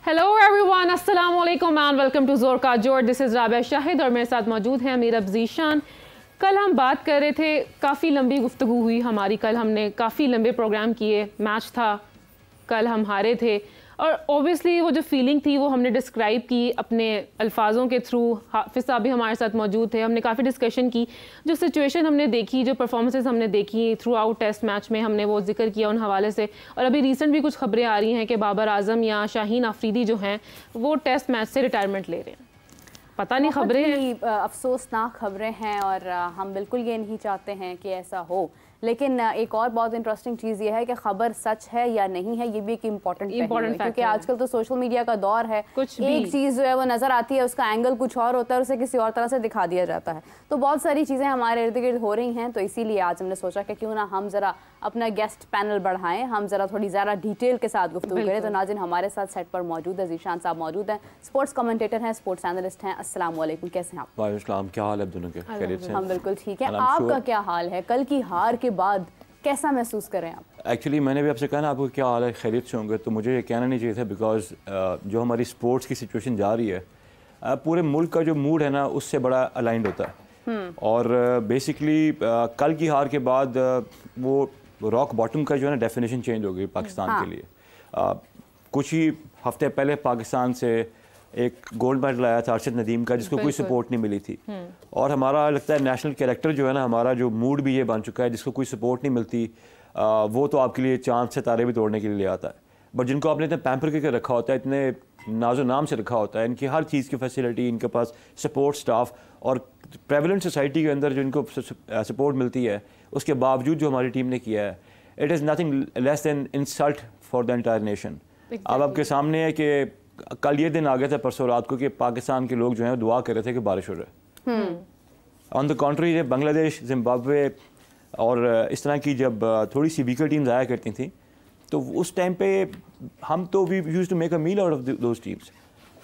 Hello everyone, अस्सलाम वालेकुम and welcome to जोर का जोर। दिस इज़ राबिया शाहिद और मेरे साथ मौजूद हैं अमीर अब्जीशान। कल हम बात कर रहे थे, काफ़ी लंबी गुफ्तगू हुई हमारी। कल हमने काफ़ी लंबे प्रोग्राम किए, मैच था, कल हम हारे थे और ओबियसली वो जो फीलिंग थी वो हमने डिस्क्राइब की अपने अल्फाजों के थ्रू। हाफिज़ साहब भी हमारे साथ मौजूद थे, हमने काफ़ी डिस्कशन की। जो सिचुएशन हमने देखी, जो परफॉर्मेंसेस हमने देखी थ्रू आउट टेस्ट मैच में, हमने वो जिक्र किया उन हवाले से। और अभी रिसेंट भी कुछ खबरें आ रही हैं कि बाबर आजम या शाहीन अफरीदी जो हैं वो टेस्ट मैच से रिटायरमेंट ले रहे हैं। पता नहीं, खबरें हैं, अफसोसनाक खबरें हैं और हम बिल्कुल ये नहीं चाहते हैं कि ऐसा हो। लेकिन एक और बहुत इंटरेस्टिंग चीज़ ये है कि खबर सच है या नहीं है, ये भी एक इम्पॉर्टेंट है, क्योंकि आजकल तो सोशल मीडिया का दौर है। कुछ एक चीज़ जो है वो नज़र आती है, उसका एंगल कुछ और होता है, उसे किसी और तरह से दिखा दिया जाता है। तो बहुत सारी चीज़ें हमारे इर्द गिर्द हो रही हैं, तो इसीलिए आज हमने सोचा कि क्यों ना हम ज़रा अपना गेस्ट पैनल बढ़ाएं, हम ज़रा थोड़ी ज़्यादा डिटेल के साथ गुफ्तगू करें। तो नाज़रीन, हमारे साथ सेट पर मौजूद है ज़ीशान साहब, मौजूद हैं, स्पोर्ट्स कमेंटेटर हैं, स्पोर्ट्स एनालिस्ट हैं। अस्सलाम वालेकुम, कैसे हैं आप? वालेकुम, क्या हाल है दोनों के? खैरियत से? हम बिल्कुल ठीक है। आपका क्या हाल है? कल की हार के बाद कैसा महसूस करें आप? एक्चुअली मैंने भी आपसे कहा ना आपको क्या हाल है, खैरियत से होंगे, तो मुझे ये कहना नहीं चाहिए था बिकॉज जो हमारी स्पोर्ट्स की सिचुएशन जा रही है, पूरे मुल्क का जो मूड है ना उससे बड़ा अलाइंड होता है। और बेसिकली कल की हार के बाद वो रॉक बॉटम का जो है ना डेफिनेशन चेंज हो गई पाकिस्तान के लिए। कुछ ही हफ्ते पहले पाकिस्तान से एक गोल्ड मेडल आया था अरशद नदीम का, जिसको कोई सपोर्ट नहीं मिली थी। और हमारा लगता है नेशनल कैरेक्टर जो है ना, हमारा जो मूड भी ये बन चुका है, जिसको कोई सपोर्ट नहीं मिलती वो तो आपके लिए चांद से तारे भी तोड़ने के लिए ले आता है। बट जिनको आपने इतने पैम्पर करके रखा होता है, इतने नाजो नाम से रखा होता है, इनकी हर चीज़ की फैसिलिटी, इनके पास सपोर्ट स्टाफ और प्रेवलेंट सोसाइटी के अंदर जो इनको सपोर्ट मिलती है, उसके बावजूद जो हमारी टीम ने किया है, it is nothing less than insult for the entire nation. अब आपके सामने है कि कल ये दिन आ गया था परसों रात को कि पाकिस्तान के लोग जो हैं दुआ कर रहे थे कि बारिश हो रहा है। ऑन द कॉन्ट्री, जब बांग्लादेश, जिम्बाब्वे और इस तरह की जब थोड़ी सी वीकर टीम्स आया करती थी, तो उस टाइम पे हम तो we used to make a meal out of those teams.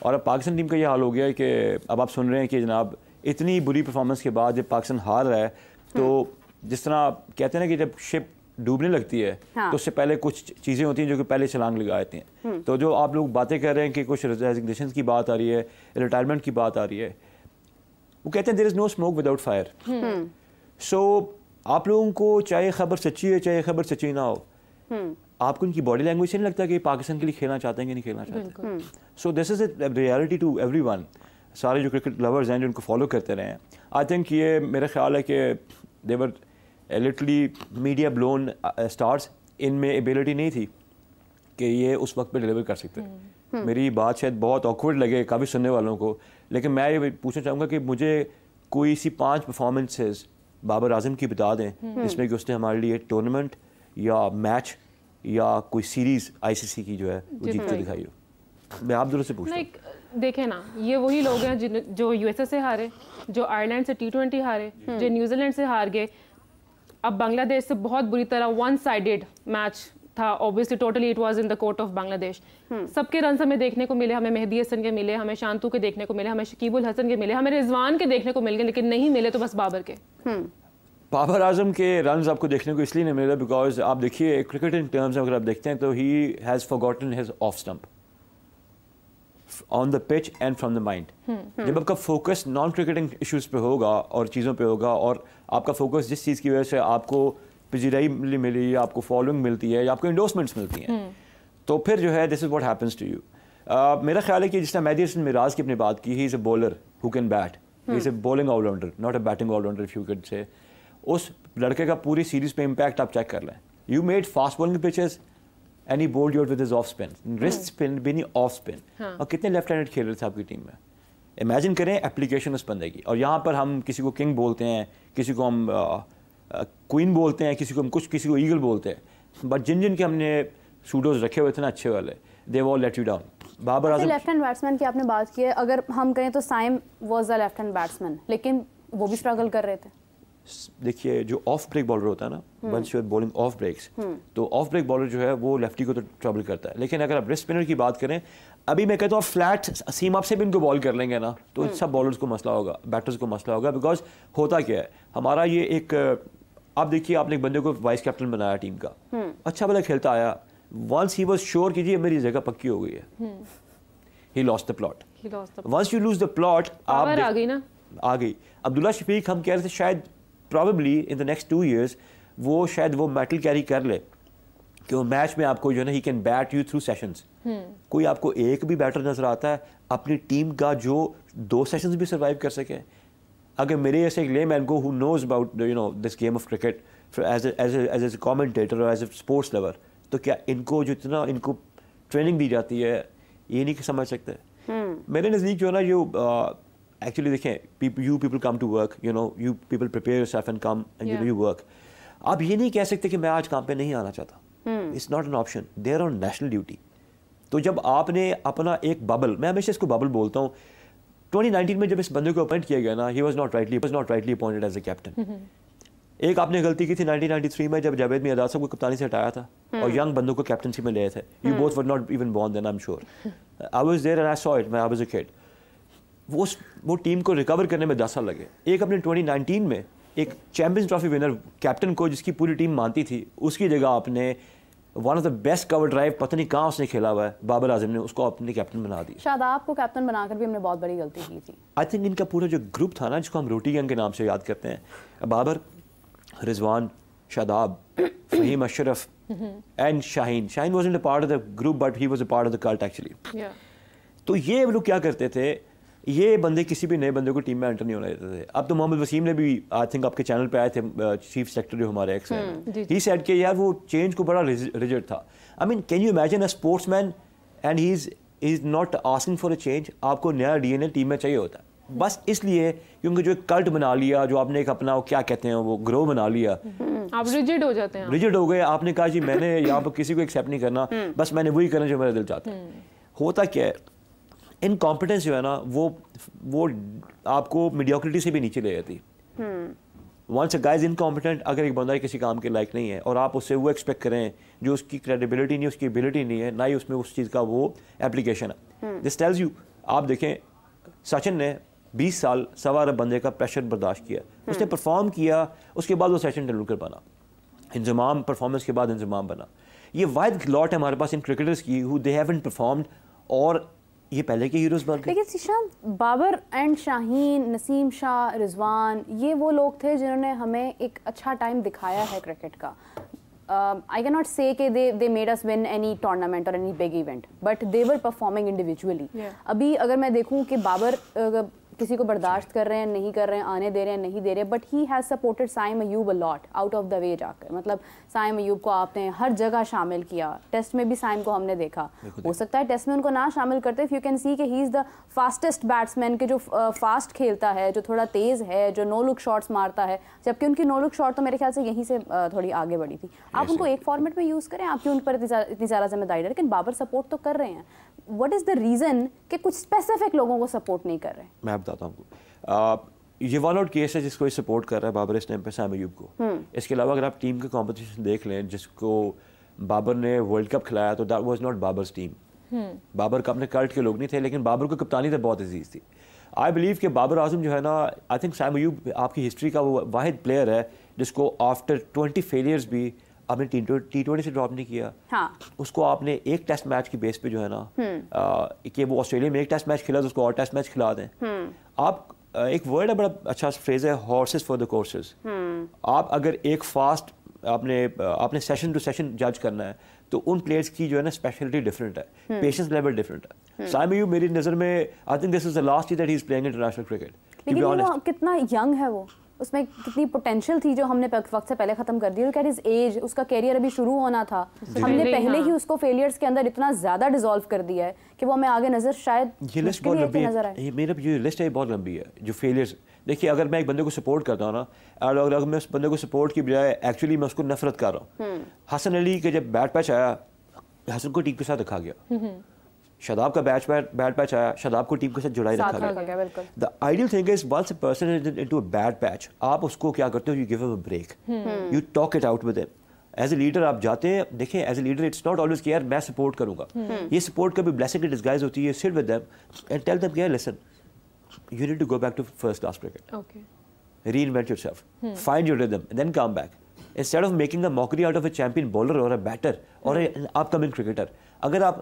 और अब पाकिस्तान टीम का ये हाल हो गया है कि अब आप सुन रहे हैं कि जनाब इतनी बुरी परफॉर्मेंस के बाद जब पाकिस्तान हार रहा है, तो जिस तरह कहते हैं ना कि जब शिप डूबने लगती है, तो उससे पहले कुछ चीज़ें होती हैं जो कि पहले छलांग लगा देती हैं। तो जो आप लोग बातें कर रहे हैं कि कुछ रेजिग्नेशन की बात आ रही है, रिटायरमेंट की बात आ रही है, वो कहते हैं there is no smoke without fire. So आप लोगों को चाहे खबर सच्ची है चाहे खबर सच्ची ना हो, आपको इनकी बॉडी लैंग्वेज से नहीं लगता कि पाकिस्तान के लिए खेलना चाहते हैं कि नहीं खेलना चाहते? So this is a reality to everyone. सारे जो क्रिकेट लवर्स हैं जो उनको फॉलो करते रहे हैं, आई थिंक ये मेरा ख्याल है कि देवर लिटरली मीडिया ब्लोन स्टार्स। इनमें एबिलिटी नहीं थी कि ये उस वक्त पे डिलीवर कर सकते। मेरी बात शायद बहुत ऑकवर्ड लगे काफ़ी सुनने वालों को, लेकिन मैं ये पूछना चाहूँगा कि मुझे कोई सी 5 परफॉर्मेंसेस बाबर आजम की बता दें जिसमें कि उसने हमारे लिए टूर्नामेंट या मैच या कोई सीरीज़ ICC की जो है वो जीत के दिखाई हो। मैं आप दोनों से पूछता हूँ। देखें ना, ये वही लोग हैं जो USA से हारे, जो आयरलैंड से T20 हारे, जो न्यूजीलैंड से हार गए। अब बांग्लादेश से बहुत बुरी तरह वन साइडेड मैच था, obviously totally it was in the court of Bangladesh. सबके रन्स हमें देखने को मिले, हमें मेहदी हसन के मिले, हमें शांतु के देखने को मिले, हमें शकीबुल हसन के मिले, हमें रिजवान के देखने को मिल गए, लेकिन नहीं मिले तो बस बाबर के। बाबर आजम के रन्स आपको देखने को इसलिए नहीं मिले बिकॉज आप देखिए क्रिकेट इन टर्म्स अगर आप देखते हैं तो he has forgotten his off stump on the pitch and from the mind. जब आपका फोकस नॉन क्रिकेटिंग इश्यूज पे होगा और चीज़ों पे होगा, और आपका फोकस जिस चीज़ की वजह से आपको पजीराई मिली, आपको फॉलोइंग मिलती है या आपको इंडोर्समेंट्स मिलती हैं, तो फिर जो है this is what happens to you. मेरा ख्याल है कि जिस तरह मेहदी हसन मिराज की अपनी बात की, he is a bowler who can bat, he is a bowling allrounder not a batting allrounder if you can say. उस लड़के का पूरी सीरीज़ पे इम्पैक्ट आप चेक कर लें। You made fast bowling pitches and he bowled you out with his off spin, wrist spin भी नहीं off spin। और कितने लेफ्ट हैंडेड खेल रहे थे आपकी टीम में, इमेजिन करें एप्लीकेशन उस बंदे की। और यहाँ पर हम किसी को किंग बोलते हैं, किसी को हम क्वीन बोलते हैं, किसी को हम किसी को ईगल बोलते हैं, बट जिन जिन के हमने सूडोज रखे हुए थे ना अच्छे वाले, they all let you down. Babar Azam left hand batsman की आपने बात की है, अगर हम कहें तो Saim was the left hand batsman, लेकिन वो भी स्ट्रगल कर रहे थे। देखिए जो ऑफ ब्रेक बॉलर होता है ना, once you are bowling off breaks, तो ऑफ ब्रेक बॉलर जो है वो लेफ्टी को तो ट्रबल करता है। लेकिन अगर आप रिस्ट स्पिनर की बात करें, अभी मैं कहता हूँ फ्लैट सीम अप से भी इनको बॉल कर लेंगे ना, तो सब बॉलर्स को मसला होगा, बैटर्स को मसला होगा। बिकॉज होता क्या है हमारा ये एक, आप देखिए आपने एक बंदे को वाइस कैप्टन बनाया टीम का, अच्छा भला खेलता आया, वंस ही वाज श्योर कीजिए मेरी जगह पक्की हो गई है, he lost the plot. He lost the once you lose the plot power आ गई ना। आ गई। अब्दुल्ला शफीक हम कह रहे थे शायद probably in the next 2 years वो शायद वो मेटल कैरी कर ले कि वो मैच में आपको जो है ना he can bat you through sessions. कोई आपको एक भी बैटर नजर आता है अपनी टीम का जो 2 सेशंस भी सर्वाइव कर सके? अगर मेरे ऐसे एक लेमैन को who knows about this game of cricket as a commentator और एज ए स्पोर्ट्स लवर, तो क्या इनको जो इतना इनको ट्रेनिंग दी जाती है ये नहीं समझ सकते? मेरे नज़दीक जो है ना जो एक्चुअली देखें, you people come to work, you people prepare yourself and come and you work. आप ये नहीं कह सकते कि मैं आज काम पे नहीं आना चाहता। It's not an option, they are on national duty. तो जब आपने अपना एक बबल, मैं हमेशा इसको बबल बोलता हूँ, 2019 में जब इस बंदे को अपॉइंट किया गया ना, he was not rightly appointed as a captain. एक आपने गलती की थी 1993 में जब जावेद मियां साहब को कप्तानी से हटाया था और यंग बंदों को कैप्टनसी में लिए थे। You both were not even born then, I am sure. I was there and I saw it, I was a kid. वो टीम को रिकवर करने में 10 साल लगे। एक अपने 2019 में एक चैंपियंस ट्रॉफी विनर कैप्टन को जिसकी पूरी टीम मानती थी, उसकी जगह आपने one of the best cover drive पता नहीं कहाँ उसने खेला हुआ है, बाबर आजम ने उसको अपने कैप्टन बना दिया। शादाब को कैप्टन बनाकर भी हमने बहुत बड़ी गलती की थी। आई थिंक इनका पूरा जो ग्रुप था ना, जिसको हम रोटी गैंग के नाम से याद करते हैं, Babar, Rizwan, Shadab, Faheem Ashraf and Shaheen. Shaheen wasn't a part of the group but he was a part of the cult actually. तो ये लोग क्या करते थे, ये बंदे किसी भी नए बंदे को टीम में एंटर नहीं होने देते थे। अब तो मोहम्मद वसीम ने भी आई थिंक आपके चैनल पे आए थे, चीफ सेक्रेटरी जो हमारे एक्स हैं, ही सेड कि यार वो चेंज को बड़ा रिजिड था। I mean can you imagine a sportsman and he is not asking for a change. आपको नया डीएनए टीम में चाहिए होता है, बस इसलिए क्योंकि जो एक कल्ट बना लिया, जो आपने एक अपना क्या कहते हैं वो ग्रो बना लिया, आप रिजिड हो जाते हैं। रिजिड हो गए। आपने कहा जी मैंने यहाँ पर किसी को एक्सेप्ट नहीं करना, बस मैंने वही करना जो मेरा दिल चाहता है। होता क्या है, इनकॉम्पिटेंस जो है ना वो आपको मीडियोक्रिटी से भी नीचे ले जाती है। Once a guy is incompetent, अगर एक बंदा किसी काम के लायक नहीं है और आप उससे वो एक्सपेक्ट करें जो उसकी क्रेडिबिलिटी नहीं, उसकी एबिलिटी नहीं है, ना ही उसमें उस चीज़ का वो एप्लीकेशन है। दिस टेल्स यू, आप देखें सचिन ने 20 साल सवा अरब बंदे का प्रेशर बर्दाश्त किया, उसने परफॉर्म किया, उसके बाद वो सचिन तेंदुलकर बना। इंजमाम परफॉर्मेंस के बाद इंजमाम बना। ये वाइड लॉट है हमारे पास इन क्रिकेटर्स की हु दे हैवंट परफॉर्म्ड और ये पहले के हीरोज बन गए। लेकिन शीशान, बाबर एंड शाहीन, नसीम शाह, रिजवान, ये वो लोग थे जिन्होंने हमें एक अच्छा टाइम दिखाया है क्रिकेट का। I cannot say कि they made us win any tournament or any big event, but they were performing individually. अभी अगर मैं देखूं कि बाबर किसी को बर्दाश्त कर रहे हैं, नहीं कर रहे हैं, आने दे रहे हैं, नहीं दे रहे, but he has supported Saim Ayub a lot out of the way जाकर। मतलब साइम अयूब को आपने हर जगह शामिल किया, टेस्ट में भी साइम को हमने देखा। हो सकता है टेस्ट में उनको ना शामिल करते, इफ यू कैन सी कि he is the fastest batsman के जो फास्ट खेलता है, जो थोड़ा तेज़ है, जो नो लुक शॉट्स मारता है, जबकि उनकी नो लुक शॉट तो मेरे ख्याल से यहीं से थोड़ी आगे बढ़ी थी। आप उनको एक फॉर्मेट में यूज़ करें, आपकी उन पर इतनी ज़्यादा जिम्मेदारी है, लेकिन बाबर सपोर्ट तो कर रहे हैं। व्हाट इज़ द रीज़न कि कुछ स्पेसिफिक लोगों को सपोर्ट नहीं कर रहे? मैं बताता हूँ आपको। ये वन आउट केस है जिसको सपोर्ट कर रहा है बाबर इस टाइम पे साइम अयूब को। इसके अलावा अगर आप टीम के कंपटीशन देख लें जिसको बाबर ने वर्ल्ड कप खिलाया, तो that was not Babar's team. Babar का अपने कल्ट के लोग नहीं थे, लेकिन बाबर को कप्तानी तो बहुत अजीज थी। आई बिलीव कि बाबर आजम जो है ना, आई थिंक साइम अयूब आपकी हिस्ट्री का वो वाहिद प्लेयर है जिसको आफ्टर 20 फेलियर्स भी आपने T20 से ड्रॉप नहीं किया। हाँ। उसको आपने एक टेस्ट मैच की बेस पे जो है ना कि वो ऑस्ट्रेलिया में एक टेस्ट मैच खेला तो उसको और टेस्ट मैच खिला दें। आप एक वर्ड है, बड़ा अच्छा फ्रेज है, हॉर्सेस फॉर द कोर्सेस। आप अगर एक फास्ट आपने सेशन टू सेशन जज करना है तो उन प्लेयर्स की जो है ना स्पेशलिटी डिफरेंट है, पेशेंस लेवल डिफरेंट है। साइम अयूब मेरी नज़र में I think this is the last year that he is playing international cricket. लेकिन वो कितना यंग है, वो उसमें कितनी पोटेंशियल थी जो हमने वक्त से पहले खत्म कर दी। लुक एट हिज एज, उसका कैरियर अभी शुरू होना था, हमने पहले ही उसको फेलियर्स के अंदर इतना ज्यादा डिसॉल्व कर दिया है कि वो हमें आगे नजर शायद ये लिस्ट बहुत लंबी है। मेरा ये लिस्ट है बहुत लंबी है जो फेलियर्स। देखिए अगर मैं एक बंदे को सपोर्ट करता हूँ ना, अगर मैं उस बंदे को सपोर्ट की बजाय एक्चुअली मैं उसको नफरत कर रहा हूँ। हसन अली के जब बैट पैच आया, हसन को टीम के साथ रखा गया। शादाब का बैट पैच आया, शादाब को टीम के साथ जुड़ाई रखा गया। The ideal thing is once a person is into a bad patch, आप उसको क्या करते हो, you give him a break, you talk it out with him. As a leader आप जाते हैं, देखें as a leader it's not always कि यार मैं सपोर्ट करूंगा। ये सपोर्ट कभी ब्लेसिंग इन डिस्गाइज होती है। Sit with them and tell them कि listen, you need to go back to first class cricket. Okay. Reinvent yourself. Find your rhythm and then come back. Instead of making a mockery out of a champion bowler or a batter or an upcoming cricketer, अगर आप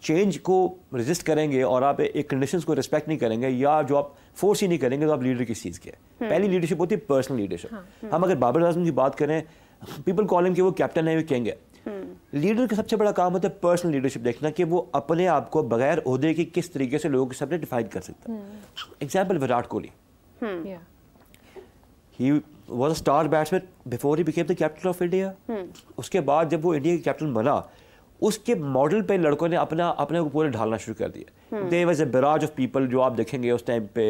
change को resist करेंगे और आप एक conditions को respect नहीं करेंगे या जो आप फोर्स ही नहीं करेंगे तो आप लीडर किस चीज़ के हैं। पहली लीडरशिप होती है पर्सनल लीडरशिप। हम अगर बाबर आजम की बात करें, पीपल कॉल हिम कि वो कैप्टन है, वो किंग है। लीडर का सबसे बड़ा काम होता है पर्सनल लीडरशिप देखना कि वो अपने आप को बगैर ओहदे के किस तरीके से लोगों के सामने डिफाइन कर सकता है। Example Virat Kohli, he was a star batsman before he became the captain of India. उसके बाद जब वो इंडिया के कैप्टन बना, उसके मॉडल पे लड़कों ने अपने को पूरे ढालना शुरू कर दिया। There was a barrage of people जो आप देखेंगे उस टाइम पे,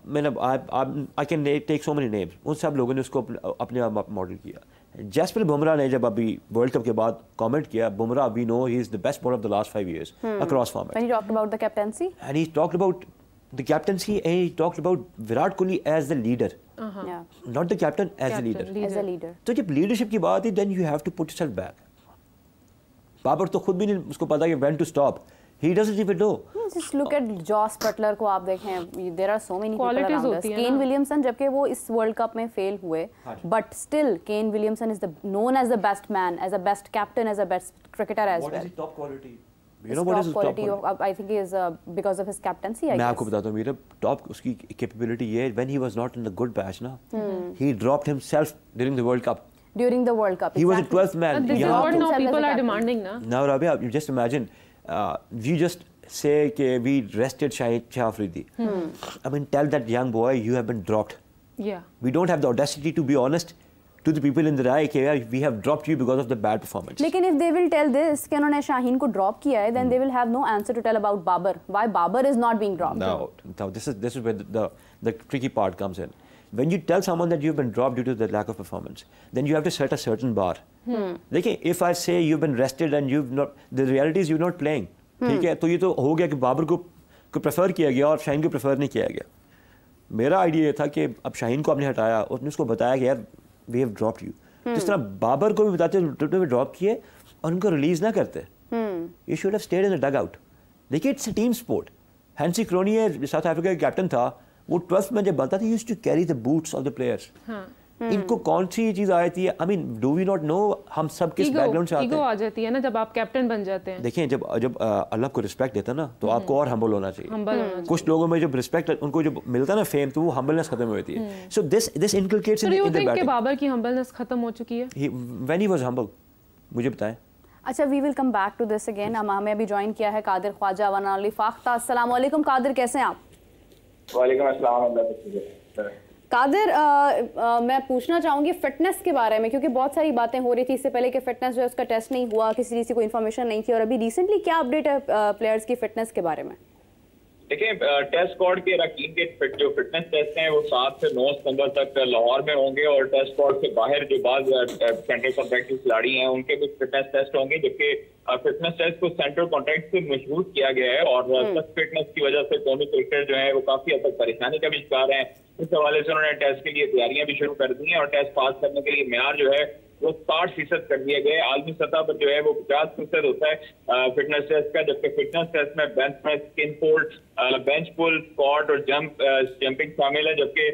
मैंने I can take so many names, उन सब लोगों ने उसको अपने आप मॉडल किया। जसप्रीत बुमराह ने जब अभी वर्ल्ड कप के बाद कमेंट किया, Bumrah we know he is the best bowler of the last 5 years across formats. When he talked about the captaincy, and he talked about the captaincy and he talked about Virat Kohli as the leader, yeah, not the captain as a leader. as a leader. तो जब leadership की बात है, then you have to put yourself back. Babar तो खुद भी नहीं उसको पता कि when to stop. He doesn't even know. Just look at Joss Butler को आप देखें, there are so many people Qualities around us. होती है Kane ना। Williamson जबकि वो इस वर्ल्ड कप में फेल हुए, but still Kane Williamson is known as the best man, as a best captain, as a best cricketer as What well. is his top quality? You His know what top is his top quality quality? I think is because of his captaincy, I मैं guess. आपको बताता हूँ, मेरा top उसकी capability ये है, when he was not in the good batch ना, he dropped himself during the World Cup. During the World Cup, He was the exactly. 12th man. This is यहाँ what पे- now Himself as a people are captain. demanding ना। Now Rabia, you just imagine, you just say कि we rested Shahid Afridi. I mean, tell that young boy you have been dropped. Yeah. We don't have the audacity to be honest to the people in the eye कि यार we have dropped you because of the bad performance. लेकिन if they will tell this कि उन्होंने शाहीन को drop किया है, then they will have no answer to tell about Babar. Why Babar is not being dropped? Now this is where the tricky part comes in. When you tell someone that you've been dropped due to the lack of performance, then you have to set a certain bar. देखिए, if I say you've been rested and you've not, the reality is you're not playing. ठीक है, तो ये तो हो गया कि बाबर को प्रेफर किया गया और शाहीन को प्रेफर नहीं किया गया। मेरा आइडिया ये था कि अब शाहीन को आपने हटाया, उसने उसको बताया कि यार वी हैव ड्रॉप्ड यू। जिस तरह बाबर को भी बताते ड्रॉप किए और उनको रिलीज ना करते, you should have stayed in the dugout. देखिए, it's a team sport. Hansie Cronje South Africa का कैप्टन था, वो 12th में जब बनता था, used to carry the boots of the players. इनको कौन सी चीज आई थी? I mean, do we not know हम सब किस बैकग्राउंड से आते ईगो हैं? आ जाती है ना जब आप कैप्टन बन जाते हैं। देखिए, जब अल्लाह को रिस्पेक्ट देता ना, तो आपको और हम्बल होना चाहिए। हम्बल होना चाहिए। कुछ लोगों में जब रिस्पेक्ट उनको जब मिलता है ना फेम, तो वो हम्बलनेस खत्म हो जाती है। So this inculcates So in do you the think कि बैटिंग। बाबर की हम्बलनेस खत्म हो चुकी है? व्हेन ही वाज हम्बल, मुझे बताएं। अच्छा, we will come back to this again. हमें अभी ज्वाइन किया है कादिर ख्वाजा वनाली फाख्ता। अस्सलाम वालेकुम कादिर, कैसे हैं आप? वालेकुम अस्सलाम। कादिर, मैं पूछना चाहूँगी फिटनेस के बारे में, क्योंकि बहुत सारी बातें हो रही थी इससे पहले कि फिटनेस जो है उसका टेस्ट नहीं हुआ, किसी चीज़ की कोई इन्फॉर्मेशन नहीं थी, और अभी रिसेंटली क्या अपडेट है प्लेयर्स की फिटनेस के बारे में? देखिए, टेस्ट स्क्वाड के अरकान के जो फिटनेस टेस्ट हैं वो 7 से 9 सितंबर तक लाहौर में होंगे, और टेस्ट स्क्वाड से बाहर जो बाज सेंट्रल कॉन्ट्रैक्ट के खिलाड़ी हैं उनके कुछ फिटनेस टेस्ट होंगे, जबकि फिटनेस टेस्ट को सेंट्रल कॉन्ट्रैक्ट से मशहूर किया गया है, और सख्त फिटनेस की वजह से कौमी क्रिकेटर जो है वो काफी हद तक परेशानी का भी शिकार है। इस हवाले से उन्होंने टेस्ट के लिए तैयारियां भी शुरू कर दी हैं, और टेस्ट पास करने के लिए मेयार जो है वो 60% कर दिए गए। आलमी सतह पर जो है वो 50% होता है फिटनेस टेस्ट का, जबकि फिटनेस टेस्ट में bench press, skin fold, bench pull, squat और जंपिंग शामिल है, जबकि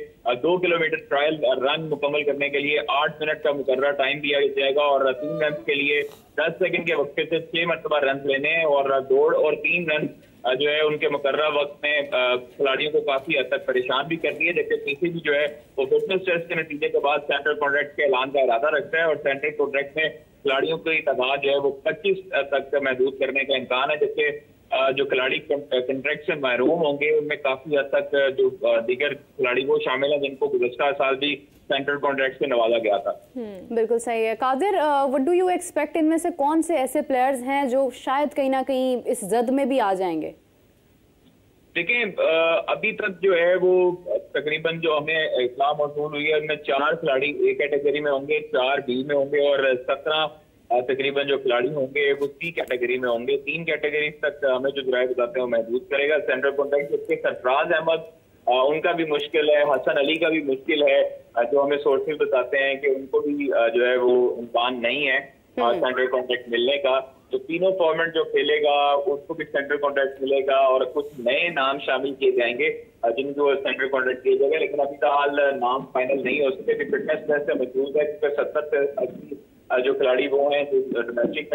2 किलोमीटर ट्रायल रन मुकम्मल करने के लिए 8 मिनट का मुकर्रर टाइम दिया जाएगा, और 3 रन के लिए 10 सेकंड के वक्त से 6 मरतबा रन लेने हैं, और दौड़ और 3 रन जो है उनके मुकर्रर वक्त में खिलाड़ियों को काफी हद तक परेशान भी कर दिए। जबकि पीसीबी जो है वो फिटनेस टेस्ट के नतीजे के बाद सेंट्रल कॉन्ट्रैक्ट के ऐलान का इरादा रखता है, और सेंट्रल कॉन्ट्रैक्ट में खिलाड़ियों की तादाद जो है वो 25 तक महदूद करने का इम्कान है, जबकि जो खिलाड़ी कॉन्ट्रैक्ट से महरूम होंगे उनमें काफी हद तक जो दीगर खिलाड़ी वो शामिल हैं जिनको गुज़श्ता साल भी सेंट्रल कॉन्ट्रैक्ट से नवाजा गया था। बिल्कुल सही है। Qadir, what do you expect, इनमें से कौन से ऐसे प्लेयर्स हैं जो शायद कहीं ना कहीं इस जद में भी आ जाएंगे? देखिए, अभी तक जो है वो तकरीबन जो हमें इत्तला मौसूल हुई है उनमें 4 खिलाड़ी ए कैटेगरी में होंगे, 4 बी में होंगे, और 17 तकरीबन जो खिलाड़ी होंगे वो सी कैटेगरी में होंगे। 3 कैटेगरी तक हमें जो जराए बताते हैं वो महदूद करेगा सेंट्रल कॉन्ट्रैक्ट। जिसके सरफराज अहमद उनका भी मुश्किल है, हसन अली का भी मुश्किल है, जो हमें सोर्सेज बताते हैं कि उनको भी जो है वो इम्कान नहीं है सेंट्रल कॉन्ट्रैक्ट मिलने का। तो तीनों फॉर्मेट जो खेलेगा उसको भी सेंट्रल कॉन्ट्रैक्ट मिलेगा, और कुछ नए नाम शामिल किए जाएंगे जिनको सेंट्रल कॉन्ट्रैक्ट किए जाएंगे, लेकिन अभी फिलहाल नाम फाइनल नहीं हो सके। फिटनेस टेस्ट से मौजूद है, क्योंकि 70 से 80 जो खिलाड़ी वो हैं जो डोमेस्टिक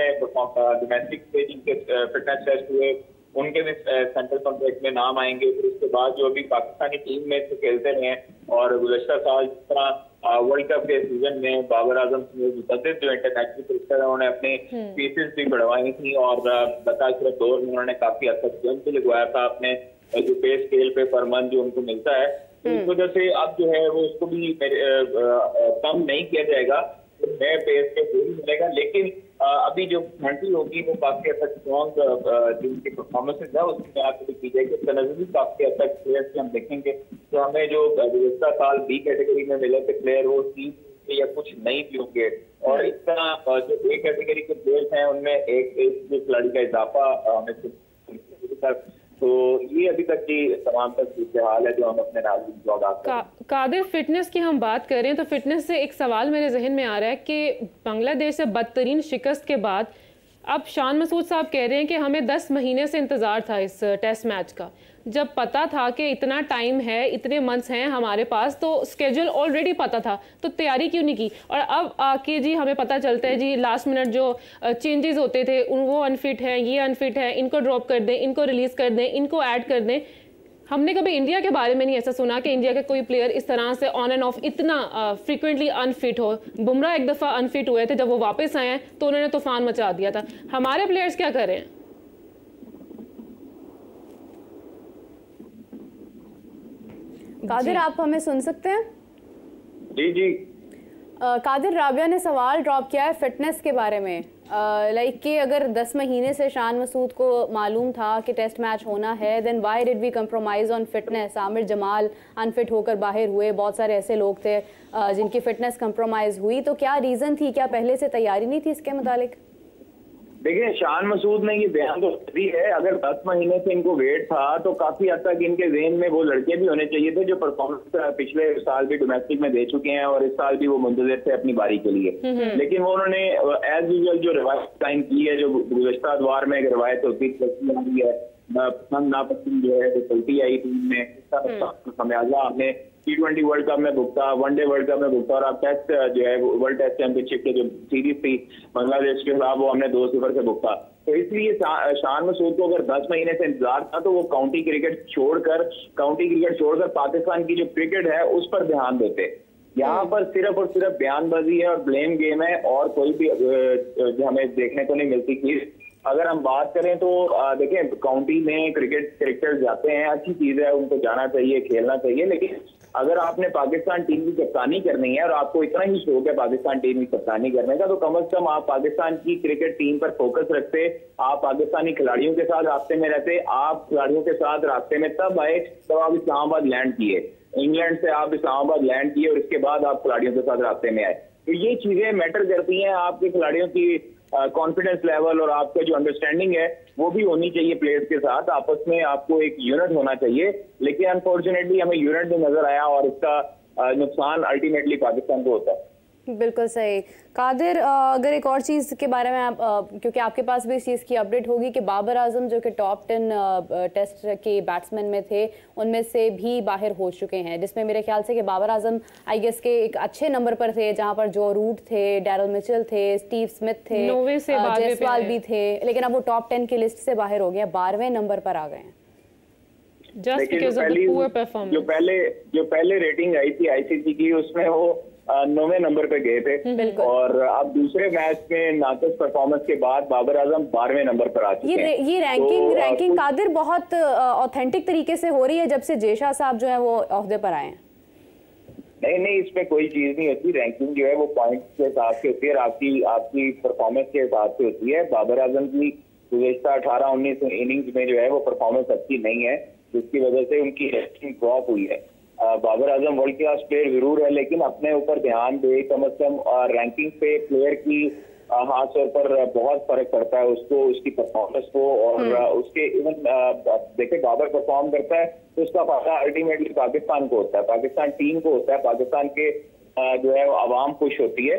पे जिनके फिटनेस टेस्ट हुए उनके भी सेंट्रल कॉन्ट्रैक्ट में नाम आएंगे। फिर उसके बाद जो अभी पाकिस्तानी टीम में से खेलते रहे और गुज़श्ता साल जिस तरह वर्ल्ड कप के सीजन में बाबर आजम मुतअद्दिद जो इंटरनेशनल क्रिकेटर है उन्होंने अपने पीसेस भी बढ़वाई थी और बता सिर्फ दौर में उन्होंने काफी हद तक जंग भी लगवाया था अपने जो पे स्केल पे पर मंथ जो उनको मिलता है, इस वजह से अब जो है वो उसको भी कम नहीं किया जाएगा, नए पेस पे पूरी मिलेगा। लेकिन अभी जो घंटी होगी वो काफी हद तक स्ट्रॉन्ग जिनकी परफॉर्मेंसेज है उसकी बात की जाएगी। उसका नजर भी काफी हद तक प्लेयर्स हम देखेंगे तो हमें जो गुज़श्ता साल बी कैटेगरी में मिले थे प्लेयर वो सी या कुछ नहीं भी होंगे और इस तरह जो ए कैटेगरी के प्लेयर्स हैं उनमें एक जो खिलाड़ी का इजाफा हमें तो ये अभी तक की तमाम तक हाल है जो हम अपने नाज़रीन कादिर फिटनेस की हम बात करें तो फिटनेस से एक सवाल मेरे जहन में आ रहा है कि बांग्लादेश से बदतरीन शिकस्त के बाद अब शान मसूद साहब कह रहे हैं कि हमें 10 महीने से इंतज़ार था इस टेस्ट मैच का, जब पता था कि इतना टाइम है, इतने मंथ्स हैं हमारे पास, तो स्केड्यूल ऑलरेडी पता था, तो तैयारी क्यों नहीं की? और अब आके जी हमें पता चलता है जी लास्ट मिनट जो चेंजेस होते थे वो अनफिट हैं, ये अनफिट है, इनको ड्रॉप कर दें, इनको रिलीज़ कर दें, इनको ऐड कर दें। हमने कभी इंडिया के बारे में नहीं ऐसा सुना कि इंडिया के कोई प्लेयर इस तरह से ऑन एंड ऑफ इतना फ्रीक्वेंटली अनफिट हो। बुमराह एक दफ़ा अनफिट हुए थे, जब वो वापस आए हैं तो उन्होंने तूफान मचा दिया था। हमारे प्लेयर्स क्या कर रहे हैं? कादिर आप हमें सुन सकते हैं? जी जी। कादिर, राबिया ने सवाल ड्रॉप किया है फिटनेस के बारे में, लाइक कि अगर 10 महीने से शान मसूद को मालूम था कि टेस्ट मैच होना है, then why did we compromise on fitness? Aamir Jamal unfit होकर बाहर हुए, बहुत सारे ऐसे लोग थे जिनकी फिटनेस कंप्रोमाइज़ हुई, तो क्या रीज़न थी? क्या पहले से तैयारी नहीं थी इसके मुतालिक? देखिए, शान मसूद ने ये बयान तो दी है, अगर 10 महीने से इनको वेट था तो काफी हद तक इनके ज़हन में वो लड़के भी होने चाहिए थे जो परफॉर्मेंस पिछले साल भी डोमेस्टिक में दे चुके हैं और इस साल भी वो मुंतज़िर थे अपनी बारी के लिए। लेकिन वो उन्होंने एज यूजुअल जो रवायत कायम की है, जो गुज़श्ता अदवार में एक रवायत होती है पसंद नापसंद जो है वो चलती आई टीम में, खमियाजा हमने T20 वर्ल्ड कप में भुगता, वनडे वर्ल्ड कप में भुगता और अब टेस्ट जो है वर्ल्ड टेस्ट चैंपियनशिप के जो सीरीज थी बांग्लादेश के खिलाफ वो हमने 2-0 से भुगता। तो इसलिए शान मसूद को अगर 10 महीने से इंतजार था तो वो काउंटी क्रिकेट छोड़कर पाकिस्तान की जो क्रिकेट है उस पर ध्यान देते। यहाँ पर सिर्फ और सिर्फ बयानबाजी है और ब्लेम गेम है और कोई भी हमें देखने को नहीं मिलती चीज। अगर हम बात करें तो देखिए, काउंटी में क्रिकेटर जाते हैं, अच्छी चीज है, उनको जाना चाहिए, खेलना चाहिए, लेकिन अगर आपने पाकिस्तान टीम की कप्तानी करनी है और आपको इतना ही शौक है पाकिस्तान टीम की कप्तानी करने का, तो कम से कम आप पाकिस्तान की क्रिकेट टीम पर फोकस रखते, आप पाकिस्तानी खिलाड़ियों के साथ रास्ते में रहते। आप खिलाड़ियों के साथ रास्ते में तब आए जब आप इस्लामाबाद लैंड किए, इंग्लैंड से आप इस्लामाबाद लैंड किए और इसके बाद आप खिलाड़ियों के साथ रास्ते में आए। तो ये चीजें मैटर करती हैं, आपके खिलाड़ियों की कॉन्फिडेंस लेवल और आपका जो अंडरस्टैंडिंग है वो भी होनी चाहिए प्लेयर्स के साथ, आपस में आपको एक यूनिट होना चाहिए। लेकिन अनफॉर्चुनेटली हमें यूनिट भी नजर आया और इसका नुकसान अल्टीमेटली पाकिस्तान को होता है। बिल्कुल सही। कादिर, अगर एक और चीज़ के बारे में आप, क्योंकि आपके पास भी इस चीज़ की अपडेट होगी कि बाबर आजम जो कि टॉप 10 टेस्ट के बैट्समैन में थे उनमें से भी बाहर हो चुके हैं, जिसमें मेरे ख्याल से कि बाबर आजम आई गेस के एक अच्छे नंबर पर थे, जहां पर जो रूट थे, डैरल मिचेल थे, स्टीव स्मिथ थे, जयसवाल भी थे, लेकिन अब वो टॉप 10 की लिस्ट से बाहर हो गए, 12वें नंबर पर आ गए हैं। जो पहले रेटिंग आई थी आईसीसी की उसमें वो 9वें नंबर पे गए थे और अब दूसरे मैच में नाकस परफॉर्मेंस के बाद बाबर आजम 12वें नंबर पर आ चुके हैं। ये रैंकिंग कादिर बहुत ऑथेंटिक तरीके से हो रही है जब से जेशा साहब जो है वो ओहदे पर आए हैं। नहीं, इसमें कोई चीज नहीं होती। रैंकिंग जो है वो पॉइंट के हिसाब से होती है, आपकी परफॉर्मेंस के हिसाब से होती है। बाबर आजम की गुज़श्ता 18-19 इनिंग्स में जो है वो परफॉर्मेंस अच्छी नहीं है, जिसकी वजह से उनकी रैंकिंग ड्रॉप हुई है। Babar Azam world class player जरूर है, लेकिन अपने ऊपर ध्यान दे, कम से कम रैंकिंग पे प्लेयर की खास तौर पर बहुत फर्क पड़ता है उसको, उसकी परफॉर्मेंस को और उसके इवन देखिए बाबर परफॉर्म करता है तो उसका फायदा अल्टीमेटली पाकिस्तान को होता है, पाकिस्तान टीम को होता है, पाकिस्तान के जो है आवाम खुश होती है।